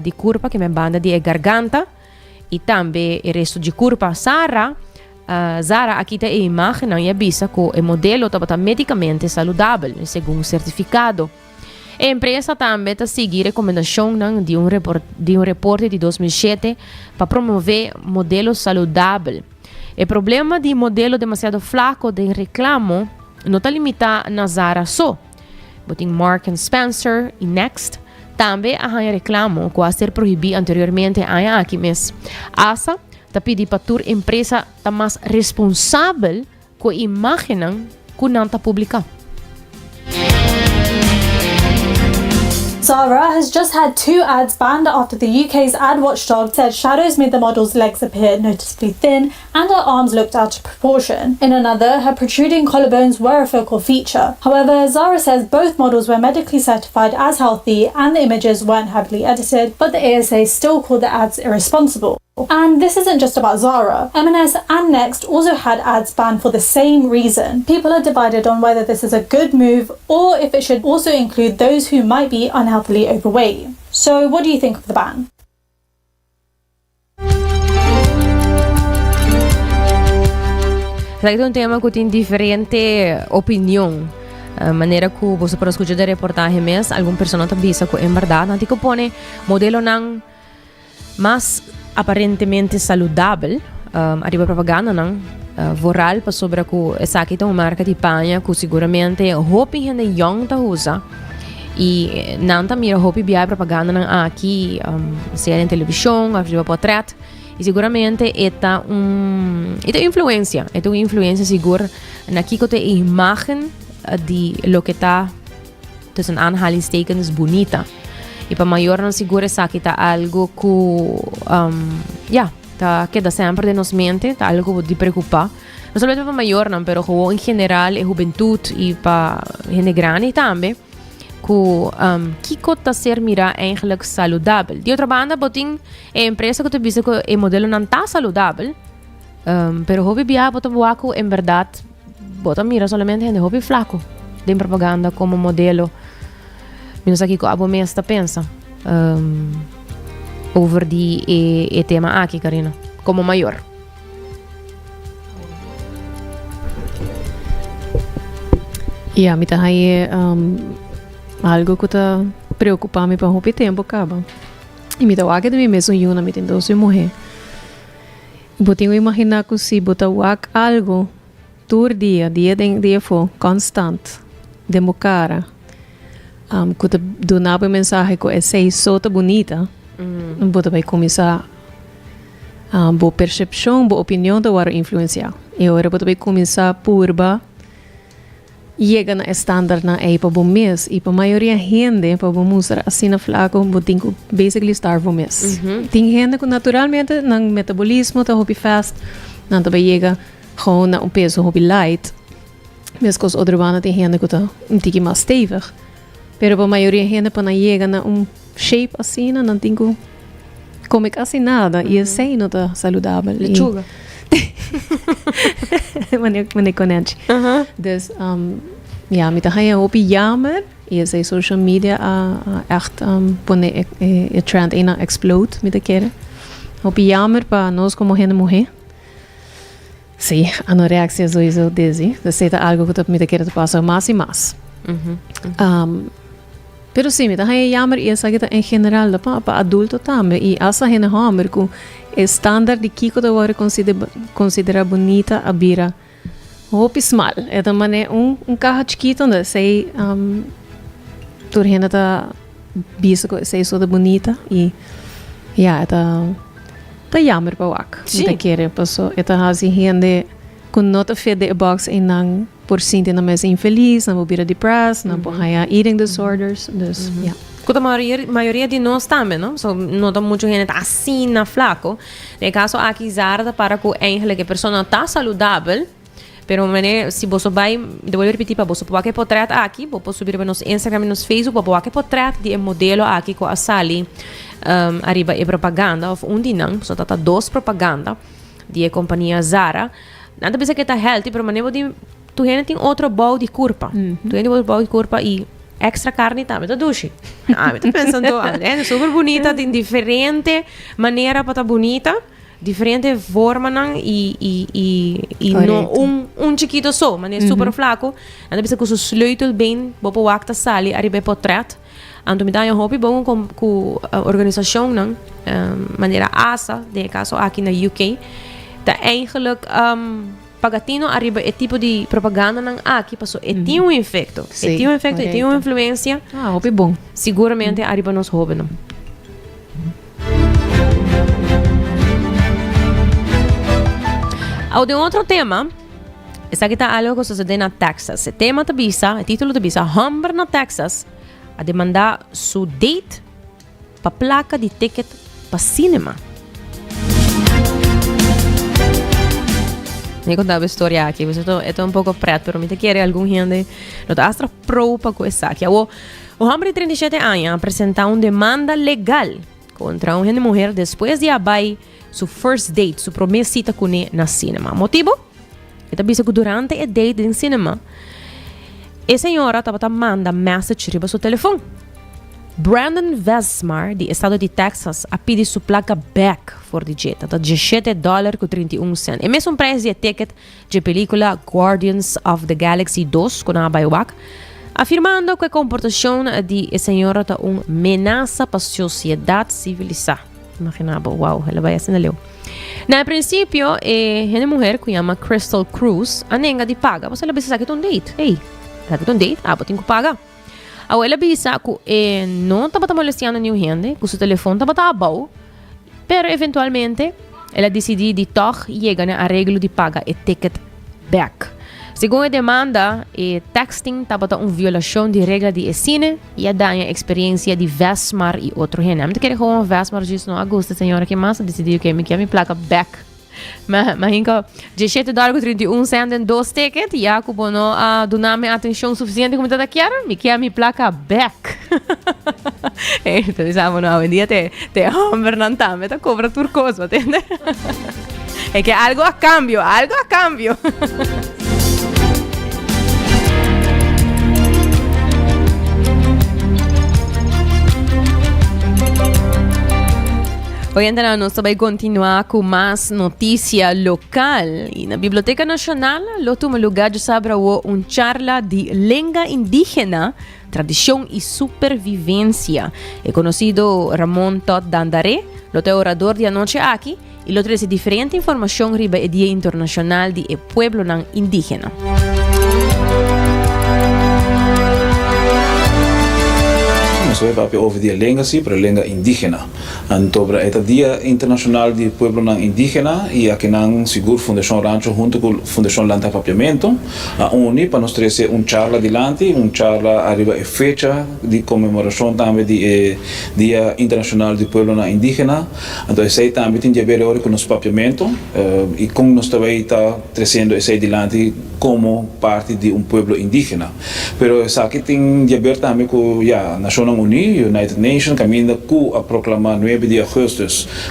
de curva que é banda de garganta e também o resto de curva Zara aqui tem a imagem e avisa que o modelo está medicamente saudável segundo o certificado. A empresa também está seguindo a recomendação de um reporte de 2007 para promover modelos saudáveis. O problema de modelo demasiado flaco de reclamo não está limitado na Zara só. Tem Mark & Spencer e Next. Também há reclamo que a ser proibido anteriormente aqui mesmo. ASA está pedindo para a empresa estar mais responsável com a imagem que não está publicada. Zara has just had 2 ads banned after the UK's ad watchdog said shadows made the model's legs appear noticeably thin and her arms looked out of proportion. In another, her protruding collarbones were a focal feature. However, Zara says both models were medically certified as healthy and the images weren't heavily edited, but the ASA still called the ads irresponsible. And this isn't just about Zara. M&S and Next also had ads banned for the same reason. People are divided on whether this is a good move or if it should also include those who might be unhealthily overweight. So what do you think of the ban? È un tema que tem diferente opinião. Maneira que você pode escutar a reportagem mesmo, alguma pessoa está dizendo que é verdade, não tem que pôr modelo não mais aparentemente saudável, arriba propaganda não voral para sobre que essa aqui tem uma marca de panha que seguramente hoping gente young tá usa E nanta mira hopi biai propaganda ng aqui, seja em televisão, a portrait. E seguramente esta influência, uma influência segura na que a imagem de lo que está tussen aanhalingstekens bonita. E para maior não segura essa que tá algo que tá queda sempre de nos mente, tá algo de preocupar. Não somente para maior não, pero gewoon em geral, a juventude e para gente grande também. Que tá ser mira eigenlijk saudável. De outra banda, botin a empresa que tu visa que o modelo não tá saudável, pero hobby bia bota buaco em verdade bota mira solamente gente hobby flaco de propaganda como modelo. Menos aqui que a bomesta pensa over die tema aqui, Karina, como maior. Ja, mit aí algo que tá preocupando para muito tempo acaba. E me dá o que de mim mesmo uma me tem 12 morrer. Botinho imaginar que se botar o algo todo dia for constante, demo cara. Que te donar uma mensagem que é sei sota bonita. Bota vai começar boa percepção, boa opinião da hora influenciar. E agora bota vai começar purba chega na estándar na para bom mês e para a maioria gente para bom mostrar assim na flaco botem que basically estar bom mês. Tem gente que naturalmente no metabolismo tá hobby fast, não tá chega gewoon na peso hobby light. Mas com os outros bana tem gente que tá tique mais stevig. Pero para a maioria gente para chega na shape assim não tem que comer quase nada e assim não tá saudável. Lechuga. Wanneer connect. Dus met de ga op jammer. Je zei social media echt pone e trend ena explode met de keren. Op jammer para nós como gente mulher. Sim, anorexia sowieso desi. Dus c'est algo que met de keren te passa mais e mais. Pero sim, met de ga jammer e essa que em general para adulto também e essa gente hammer com standard de kiko da hora considera bonita a bira hopi small é também carro chiquito onde sei turhena tá bisa que sei só da bonita e tá jammer para wak da querer passou tá assim gente com nota fede box em não por cento na mais infeliz não bira depressed não por eating disorders dus Porque a maioria de nós também, não? So, nota muita gente assim na flaco. No caso, aqui zarda para que a pessoa está saudável, pero se você vai, devo repetir para você, pode portrait aqui, pode subir para nosso Instagram e nosso Facebook, pode portrait de modelo aqui com a sali arriba e propaganda, ou não, só tá duas propaganda de companhia Zara. Nada pensa que está healthy, pero tu gente tem outro bol de curva. Tu tem outro bol de curva e extra carne também tá duche. Me tô pensando, é super bonita, tem diferente maneira para tá bonita, diferente forma e não chiquito só, mas é super flaco. Anda pensa que o sleutel bem, bopo wakta sali, arriba portrait. Ando me dá hobby bom com a organização, não? Maneira ASA, de caso aqui na UK, tá eigenlijk pagatino arriba é tipo de propaganda não aqui passou é tem um efeito e tem uma influência hobby bom seguramente arriba nos hobby não ao de outro tema essa aqui tá algo que sucede na Texas o tema da visa o título da visa Humber na Texas a demandar su date para placa de ticket para cinema. Eu contava a história aqui, é um pouco preto, mas me quer algum gente não tá astra pro para coisa aqui. O homem de 37 anos apresentou uma demanda legal contra uma mulher depois de abai su first date, su primeira cita com ele na cinema. Motivo? Ele disse que durante o date no cinema, a senhora estava mandando mensagem para seu telefone. Brandon Vesmar, de estado de Texas, a pedir sua placa back for the jet, a $17.31. E mesmo preço de ticket de película Guardians of the Galaxy 2, com a Bayawak, afirmando que a comportação de a senhora é uma ameaça para a sociedade civilizada. Imaginava, uau, ela vai assim leu. Na princípio, uma mulher que chama Crystal Cruz, a nenga de paga, você ela precisa que um date. Ei, ela que um date? Ah, eu tenho que pagar. Ela bisa que não estava molestando nenhum gente, que seu telefone estava bom, pero eventualmente ela decidiu de toch chegar no arreglo de pagar o ticket back. Segundo a demanda, texting estava uma violação de regra de cine e a danha experiência de Vesmar e outro gente. Eu não quero gewoon Vesmar disso no agosto, senhora, que mais decidiu que me placa back. Mas de $7.31 em 2 tickets, e a cubo não donar-me atenção suficiente como eu quero, me quer me placa back. Então, sabe, não, um dia te homem não tá, me tá cobra turcoso, entende? É que algo a cambio. Hoy en día nos vai continuar com mais notícia local. E na Biblioteca Nacional, lo tumo lugar de sabra charla de língua indígena, tradição e supervivência. É conhecido Ramon Todd Dandaré, lo te orador de anoche aqui, e lo trae diferente informação riba o Dia Internacional de Pueblo Indígena. Nós vamos over dia língua sim, para língua indígena. Então, é o Dia Internacional de Pueblo Indígena e aqui na Seguro Fundação Rancho junto com a Fundação Lanta Papiamento, a uni para nós trazer charla adiante, charla arriba a fecha de comemoração também de Dia Internacional de Pueblo Indígena. Então, esse aí também tem a ver com o nosso papiamento e como nós também está trazendo esse adiante como parte de pueblo indígena. Pero essa aqui tem a ver também com a Nação United Nations caminha a proclamar 9 de agosto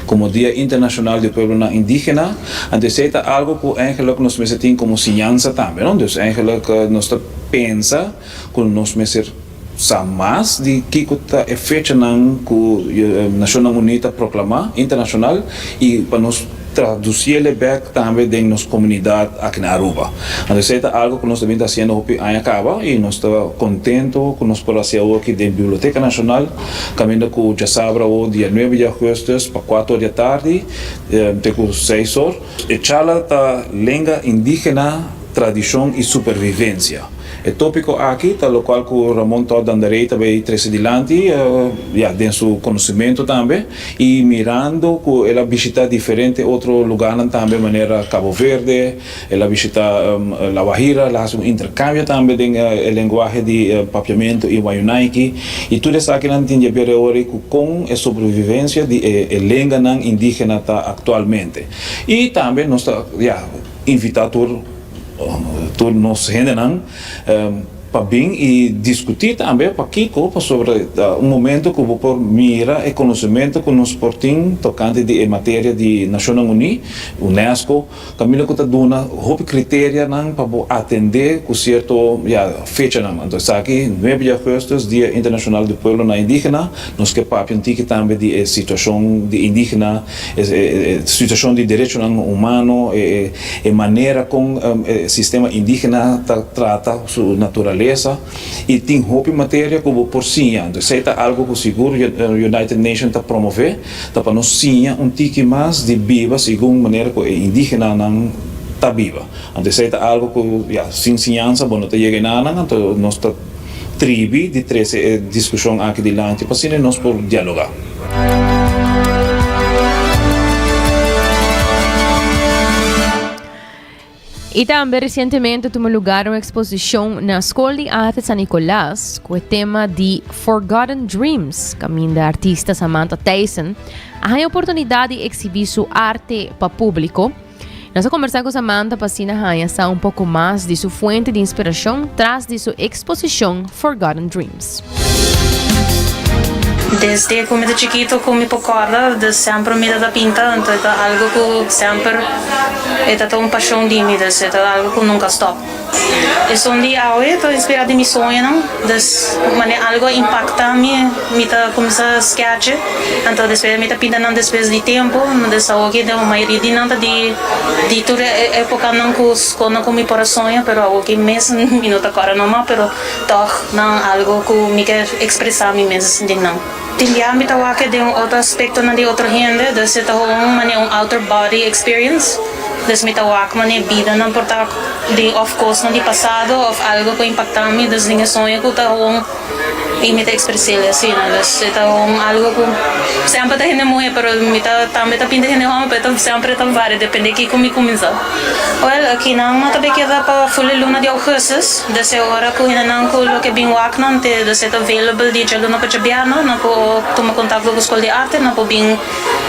como Dia Internacional de Pueblo Indígena. Então, isso é algo que eigenlijk nós temos como ciência também, não? Então, eigenlijk nós pensa que nós sa mais de que está a fecha que a Nação Unida proclamar internacional e para nós traduzir ele back também dentro da nossa comunidade aqui na Aruba. Então, isso é algo que nós também está fazendo em Acaba e nós estamos contentos com nós por fazer aqui dentro da Biblioteca Nacional, caminhando com já sabra o dia 9 de agosto para 4 da tarde, até com 6 horas. A charla da língua indígena, tradição e supervivência. O tópico aqui, tal qual que o Ramon Todd Dandaré também traz adiante, tem seu conhecimento também, e mirando que ela visita diferente outro lugar também, maneira Cabo Verde, ela visita La Guajira, ela faz intercâmbio também em linguagem de papiamento e wayunaiki, e tudo isso aqui tem a ver com a sobrevivência de língua indígena atualmente. E também nós invitamos todos nós gente para vir e discutir também para Kiko sobre momento que vou por mira e conhecimento que nos portem tocante de matéria de Nações Unidas, UNESCO, caminho que está dando critério para atender com certo fecha então aqui 9 de agosto Dia Internacional do Pueblo Indígena, nós que papiantique também de situação de indígena, situação de direito humano, e maneira como o sistema indígena trata sua natureza e tem roupa matéria como por sinha. Então, isso é algo que seguro a United Nations está promover, para nós sinha tique mais de viva, segundo maneira que indígena não está viva. Então, isso é algo que, sem ciência, não está chegando, então, nós está tribo de trazer discussão aqui adiante, para assim nós por dialogar. E também recentemente tomou lugar uma exposição na Escola de Arte San Nicolás com o tema de Forgotten Dreams, caminho da artista Samantha Tyson. Há a oportunidade de exibir sua arte para o público. Nós vamos conversar com Samantha para saber um pouco mais de sua fonte de inspiração atrás de sua exposição Forgotten Dreams. Desde que eu chiquito, como me recordo, de sempre me da pinta, então é algo que sempre é uma paixão de mim, é algo que nunca stop. E só um dia hoje estou inspirada em meu sonho, não? Algo impacta me tá começa a sketch, então depois me tá pintando depois de tempo, dessa hoje deu uma maioria de toda época não com meu coração, pero algo que mesmo minuto agora não, pero toch não algo que me quer expressar a mim mesmo de não. Tinha me tá que de outro aspecto na de outra gente, desse tá outer body experience. desmitawak man vida não importa de of course não de passado of algo que impacta me das ninguém sonha que tá e me expressar assim né então algo que sempre tá rende muito pero me tá também tá pinta rende homem pero sempre tá várias depende que como começa well aqui não tá bem que dá para full luna de agosto dessa hora que ainda não que o que bem wak não te dessa tá available de já não pode biar não po toma contato com a escola de arte não po bem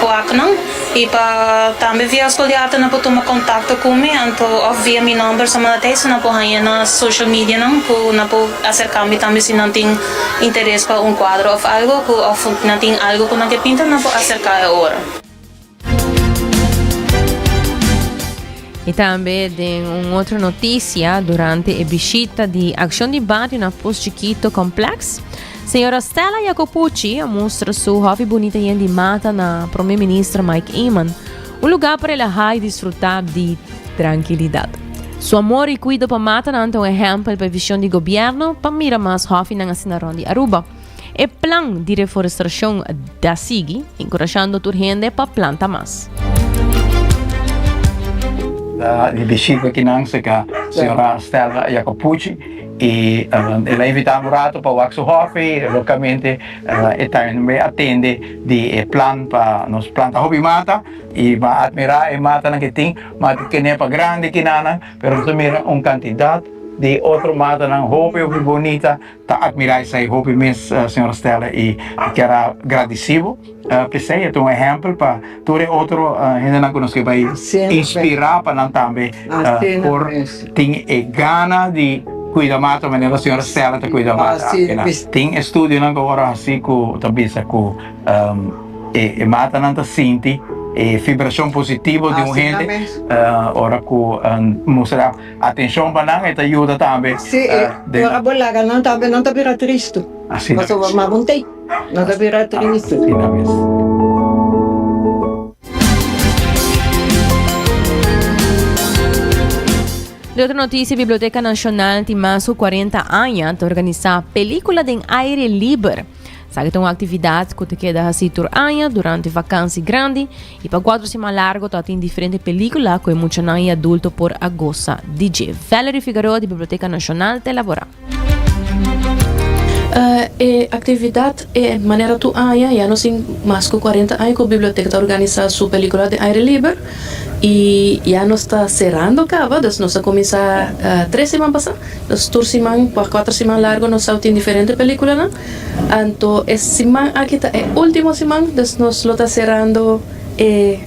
wak não e para também via a escola de arte não po toma contato comigo então via meu número sama até se não po aí na social media não po acercar-me também se não tem interesse para quadro ou algo que não tem algo que não que pinta não po acercar agora. E também tem outra notícia durante a visita de Ação de Barrio na Posto Chiquito Complex. Senhora Stella Jacopucci mostra sua hobby bonita e de mata na primeiro-ministro Mike Eamon, lugar para ela desfrutar de tranquilidade. Seu amor e cuidado para mata é um exemplo para a visão de governo para mirar mais hobby na Assinação de Aruba. E plano de reflorestação da SIGI, encorajando a gente para plantar mais. Di visita aqui na senhora Stella Jacopucci e ela invitamos rato para o Waxo Hobby, localmente e também atende de plano para nos planta hobby mata e vai admirar e mata na que tem, mata que nem para grande que nana, pero mira quantidade de outro mata na hobby bonita, tá admirar essa hobby mesmo senhora Stella e que era agradecido. Pensei, é um exemplo para todo outro ainda não conheço que vai inspirar para nós também por ter gana de cuidar mais da maneira a senhora Stella te cuida mais. Tem estudo não agora assim com também com e mata não tá sente e vibração positiva de gente ora com mostrar atenção para nós e ajuda também. Sim, ora bolaga não também não tá vira triste. Assim. Mas eu vou montei. Não tá vira triste. De outra notícia, a Biblioteca Nacional tem mais de 40 anos para organizar película de aire livre. Sabe que é uma atividade que te queda assim por ano durante vacância grande e para 4 semanas largo tem diferentes películas que muitos anos adultos por agosto. DJ Valerie Figueroa da Biblioteca Nacional te elabora. A atividade é maneira tu já não tem mais de 40 anos que a biblioteca está organizando sua película de aire livre e já não está cerrando acaba, nós vamos começar 3 semanas passadas, nós 2 semanas, 4 semanas largo nós temos diferentes películas, né? Então essa semana aqui está a última semana, nós está cerrando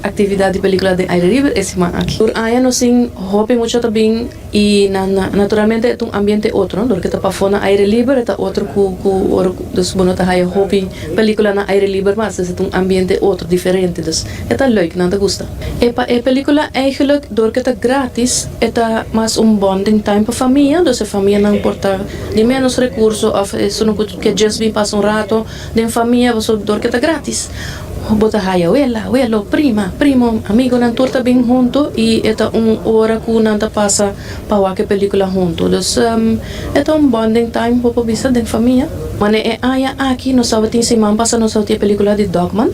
atividade de película de aire livre essa semana aqui. Por aí nós temos hobby muito também e naturalmente é um ambiente outro, não? Porque está para fora aire livre, está outro que dos bonos tá aí hobby película na aire livre, mas é um ambiente outro diferente, dus é leuk, não te gusta. E película eigenlijk door que está grátis, é mais bonding time para família, dus a família não importa de menos recursos, ou se não que just vem passar rato, de família, você door que está grátis. Bota haya wela primo amigo nan turta bem junto e eta hora que nanta passa para que película junto dus eta bonding time para bisa den família mane aqui nós sabe tem semana passa nós sabe película de Dogman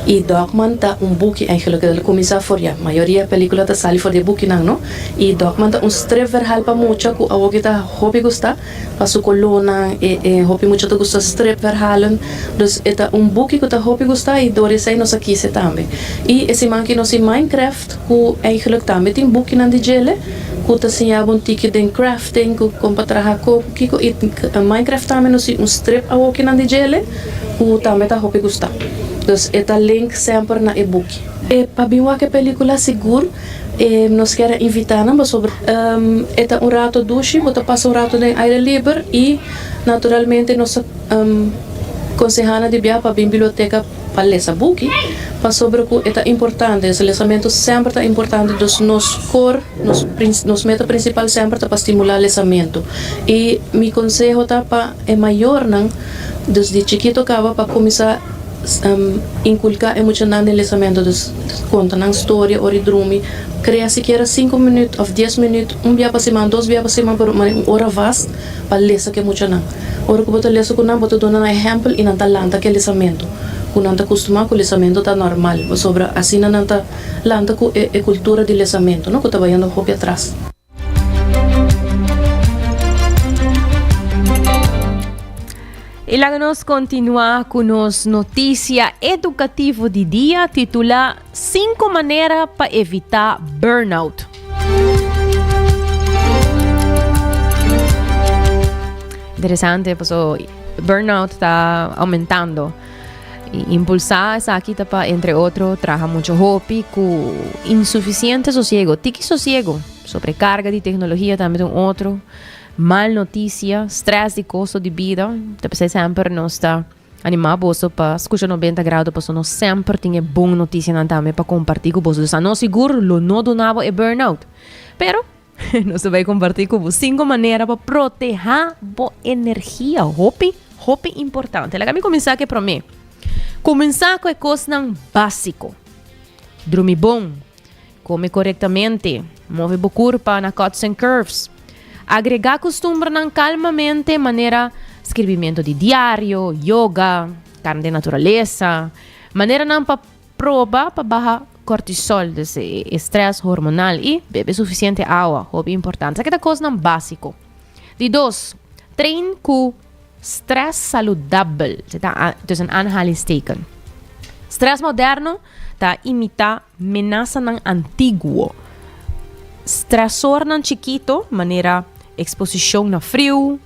e Dogman tá boek eigenlijk ele começa for ja maioria película tá sali for de boek não e Dogman tá strip verhaal para mucha ku awo kita hobby gusta pasu kolona e hobby mucha tá gusta strip verhalen dus eta boek que tá hobby gusta e dore sai nós aqui se também e esse man que nós Minecraft ku eigenlijk também tem boek na de gele ku tá sim abon ticket de crafting ku compatra ko kiko Minecraft também nós strip awo que na de gele ku também tá hobby gusta. Dus esta link sempre na e-book. E para biwa que película seguro, nós queremos invitar sobre esta rato duche, você passa rato de aire livre e naturalmente nós aconselhamos de viajar para a biblioteca para ler essa book, para sobre o que é importante, esse lesamento sempre é importante, dos nos meta principal sempre para estimular o lesamento. E meu conselho tá para é maior não, desde chiquito acaba para começar inculcar emocional no lesamento dos conta na história ou drome cria sequer 5 minutos ou 10 minutos dia para semana 2 dias para semana por uma hora vasta para ler que emocional ora que botar ler com não botar dona exemplo e não talanta que lesamento ku nanta acostumar com o lisamento tá normal, sobre assim nanta lanta com a cultura de lisamento, não que tá vendo hopi atrás. E lá nós continuar com nos notícia educativo de dia titula 5 maneiras para evitar burnout. Interessante, porque burnout está aumentando. E impulsar essa aqui para, entre outros, traga muito hobby com insuficiente sossego, tiki sossego, sobrecarga de tecnologia também um outro. Mal notícia, stress de custo de vida. Então, sempre nós está animado para escutar 90 graus, porque nós sempre temos boa notícia também para compartilhar com vocês. Não seguro, não donava é burnout. Pero, nós vamos compartilhar com vocês 5 maneiras para proteger a energia. Hobby importante. Lá me começar aqui para mim. Começar com a coisa básico. Dormir bom, comer corretamente, mover o corpo na cuts and curves. Agregar costume calmamente, maneira escrevimento de diário, yoga, carne de natureza, maneira não para prova para baixar cortisol, desse estresse hormonal e beber suficiente água, hobby importante. Essa é a coisa básico. De 2, treine com stress saudável. Dus een aanhalingsteken. Stress moderno tá imita ameaça nan antiguo. Stressor nan chiquito, maneira exposição na frio,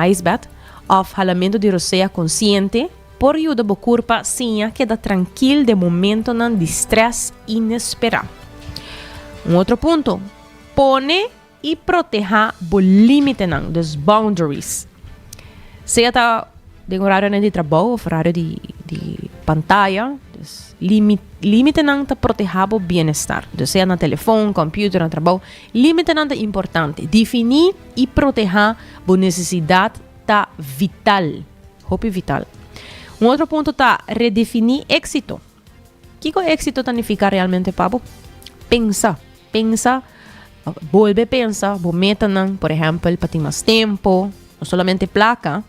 ice bath, of ralamento de roceia consciente, por ajuda o corpo sinha queda tranquilo de momento nan de stress inesperado. Outro ponto, pone e proteja o limite nan, dos boundaries. Seja tá de horário de trabalho ou horário de pantalla, limite não tá proteger o bem-estar. Seja no telefone, computador, no trabalho, limite não é importante. Definir e proteger a necessidade tá vital. Hobby vital. Outro ponto tá redefinir êxito. O que o êxito significa realmente, Pablo? Pensa, volve a pensar, meta não, por exemplo, para ter mais tempo, não somente placa,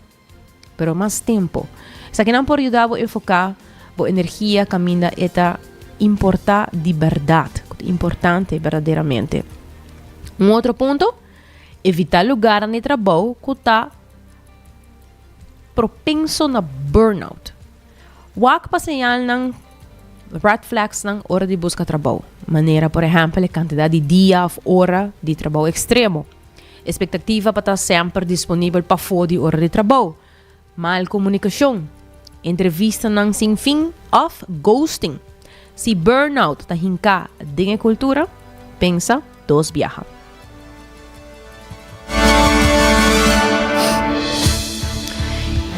pero mais tempo. Isso aqui não pode ajudar a enfocar a energia caminha eta importa de verdade, importante verdadeiramente. Outro ponto, evitar lugar de trabalho que está propenso na burnout. Wak pa señal ng red flags ng hora de busca trabalho. Maneira, por exemplo, a quantidade de dia ou hora de trabalho extremo. Expectativa para estar sempre disponível para fora de hora de trabalho. Mal comunicação. Entrevista ng sem fim of ghosting. Si burnout ta hinka din kultura, pensa dos viaja.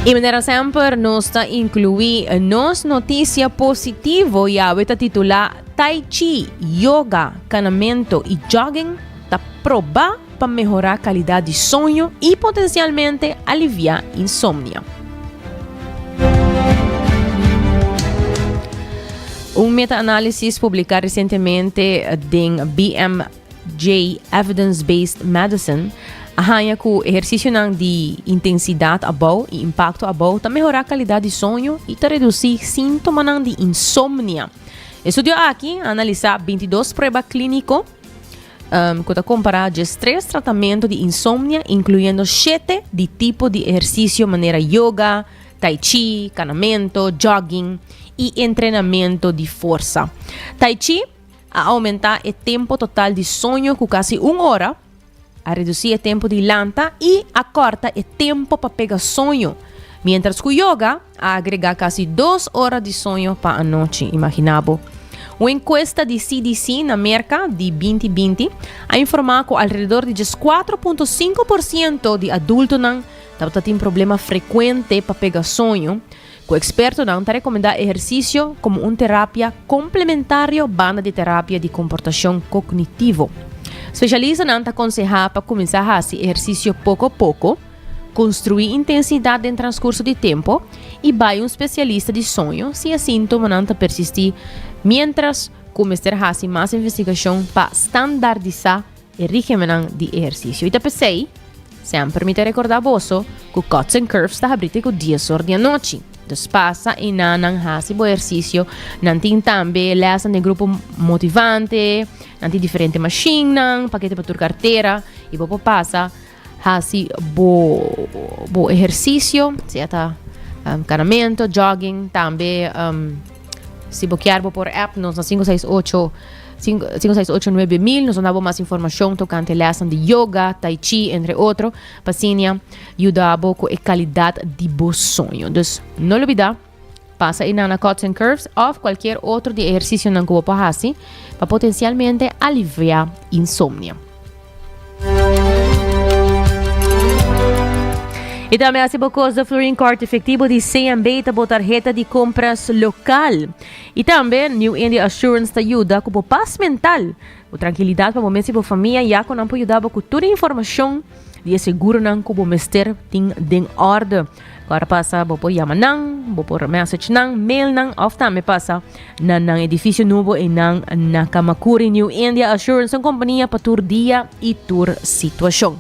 E maneira sempre nos ta incluir nos notícia positivo e a titular Tai Chi, Yoga, Canamento e Jogging ta proba para melhorar a qualidade de sonho e potencialmente aliviar insônia. Meta-análise publicado recentemente em BMJ Evidence-Based Medicine arranha que o exercício de intensidade abau e impacto abau está melhorar a qualidade de sonho e está reduzir sintomas de insônia. Estudo aqui analisar 22 provas clínicas que está comparado de 3 tratamentos de insônia, incluindo 7 de tipo de exercício, maneira yoga, tai chi, canamento, jogging e treinamento de força. Tai Chi a aumentar o tempo total de sonho com quase 1 hora, a reduzir o tempo de lanta e a corta o tempo para pegar sonho. Mientras que o yoga a agregar quase 2 horas de sonho para a noite, imaginável. Uma encuesta de CDC na América de 2020 a informar que alrededor de 4,5% de adultos têm problema frequente para pegar sonho. O experto não está recomendando exercício como uma terapia complementar banda de terapia de comportação cognitivo. Especialista não está aconselhando para começar a fazer exercício pouco a pouco, construir intensidade em transcurso de tempo e vai um especialista de sonho se a sintoma não está persistir, mientras começar a fazer mais investigação para standardizar o regime de exercício. E também sempre me recordar você que o Cuts and Curves está abrindo com 10 horas da noite. Dus pasa e nanang hasi bo ejercicio, nanting tambe lesan de grupo motivante, nanti differente machine nang, pakete patur cartera, e bo pasa hasi bo ejercicio, siata caminamento, jogging, tambe si bo chiarbo por app, nos na 568-9000, nos damos más información tocante lesan de yoga, tai chi, entre otros, pasinia, ayuda con la calidad de vos sueño. Dus, no olvida, pasa en Nana Cuts and Curves o cualquier otro de ejercicio en que vos hacer para potencialmente aliviar insomnio. E também hace bocos da Florin Card efetivo de CMB por tarjeta de compras local. E também New India Assurance te ajuda com paz mental, com tranquilidade para momentos de família e com não ajudar com toda a informação de seguro não com mester tem ordem. Agora passa por chamar não, por message não, mail não, ou também passa na edifício novo e na Kamakuri. New India Assurance, uma companhia para tur dia e tur situação.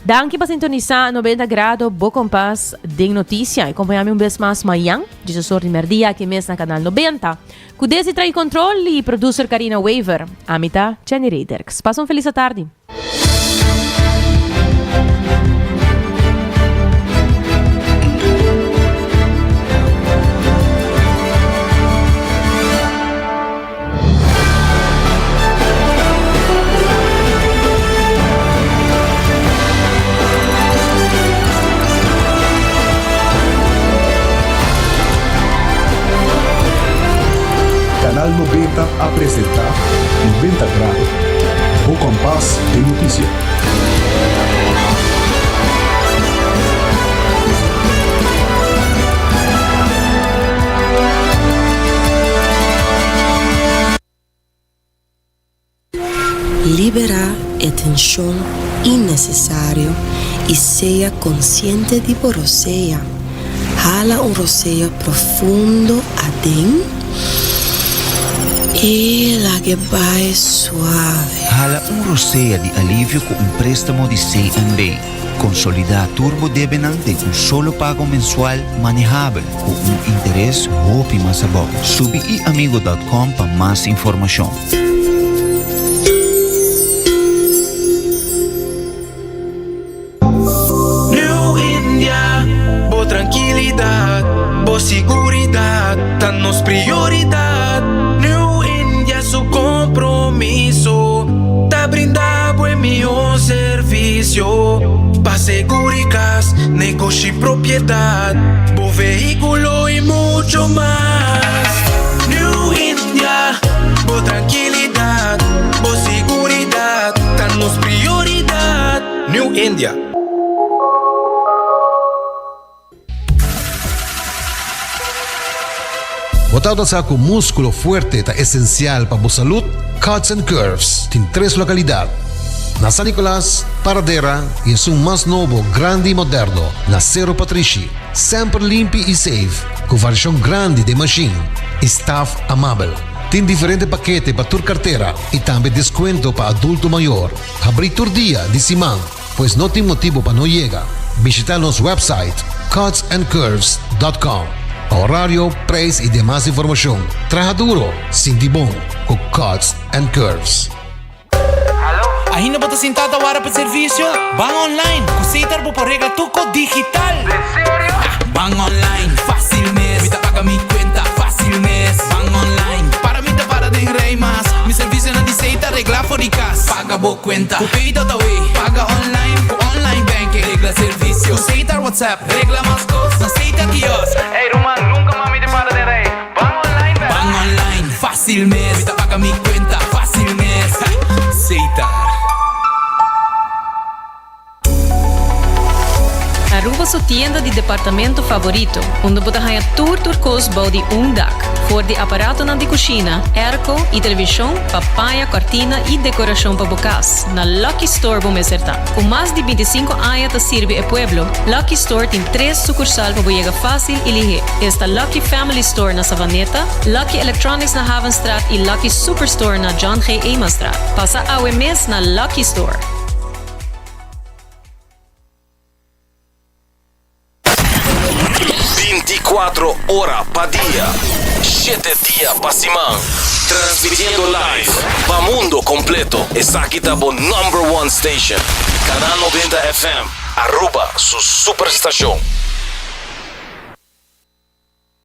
Danke para sintonizar 90 graus, Bo Compass de notícia. Acompanhame vez mais amanhã, de sorte merdia aqui mesmo na canal 90. Com desse trai controle e producer Karina Waver, Amita Generators. Passa feliz tarde. Canal 90 apresenta 90 graus, Bo Compass de notícia. Libera a tensão innecessária e seja consciente de por roceia. Jala roceia profundo adentro. E la que vai suave. Hala roceia de alívio com préstamo de CMB. Consolidar Turbo Debenham de solo pago mensual manejável com interés hope mais bom. Subiamigo.com para mais informação. New India, boa tranquilidade, boa seguridade, tá nos prioridade. Su compromiso da brindar buen mejor servicio pa seguridad, negocio y propiedad, bo vehículo y mucho más. New India, bo tranquilidad, bo seguridad, danos prioridad. New India. Botado sa com músculo fuerte é essencial para a saúde. Cuts and Curves tem 3 localidades. Na San Nicolás, Paradera e é um mais novo, grande e moderno, na Cerro Patrici. Sempre limpo e safe, com variação grande de machine. Staff amável. Tem diferentes paquetes para tua carteira e também desconto para adulto maior. Abrir todo dia de semana, pois não tem motivo para não chegar. Visitar nosso website cutsandcurves.com. Horário, preço e demais informação. Traja duro, sinti bom, com Cuts and Curves. Ainda bota sentada para o serviço? Van online, cosita por rega tuco digital. ¿En serio? Van online, fácil mes. Me paga mi cuenta, fácil mes. Van online, para mí te para de rey más. Mi servicio no dice regla fóricas. Paga bo cuenta, copito da way. Paga online, online banking. Regla servicio, cosita WhatsApp. Regla más cosas, cosita kiosк. Hey Roman, nunca mami te para de rey. Van online, baby. Van online, fácil mes. Me paga mi cuenta, fácil mes. Cita. Aruba sua tienda de departamento favorito, onde você ganha turcos body dak, for de aparato na de cozinha, airco e televisão, papaya, cortina e decoração para bocas. Na Lucky Store vamos acertar. Com mais de 25 anos de servir o pueblo, Lucky Store tem 3 sucursal para chegar fácil e ligeiro. Está Lucky Family Store na Savaneta, Lucky Electronics na Havenstraat e Lucky Superstore na John G. Emanstraat. Passa ao mês na Lucky Store. 24 horas pa' día, 7 días pa' semana. Transmitiendo live pa' mundo completo. Esa aquí está por #1 station. Canal 90 FM. Aruba, su superestación.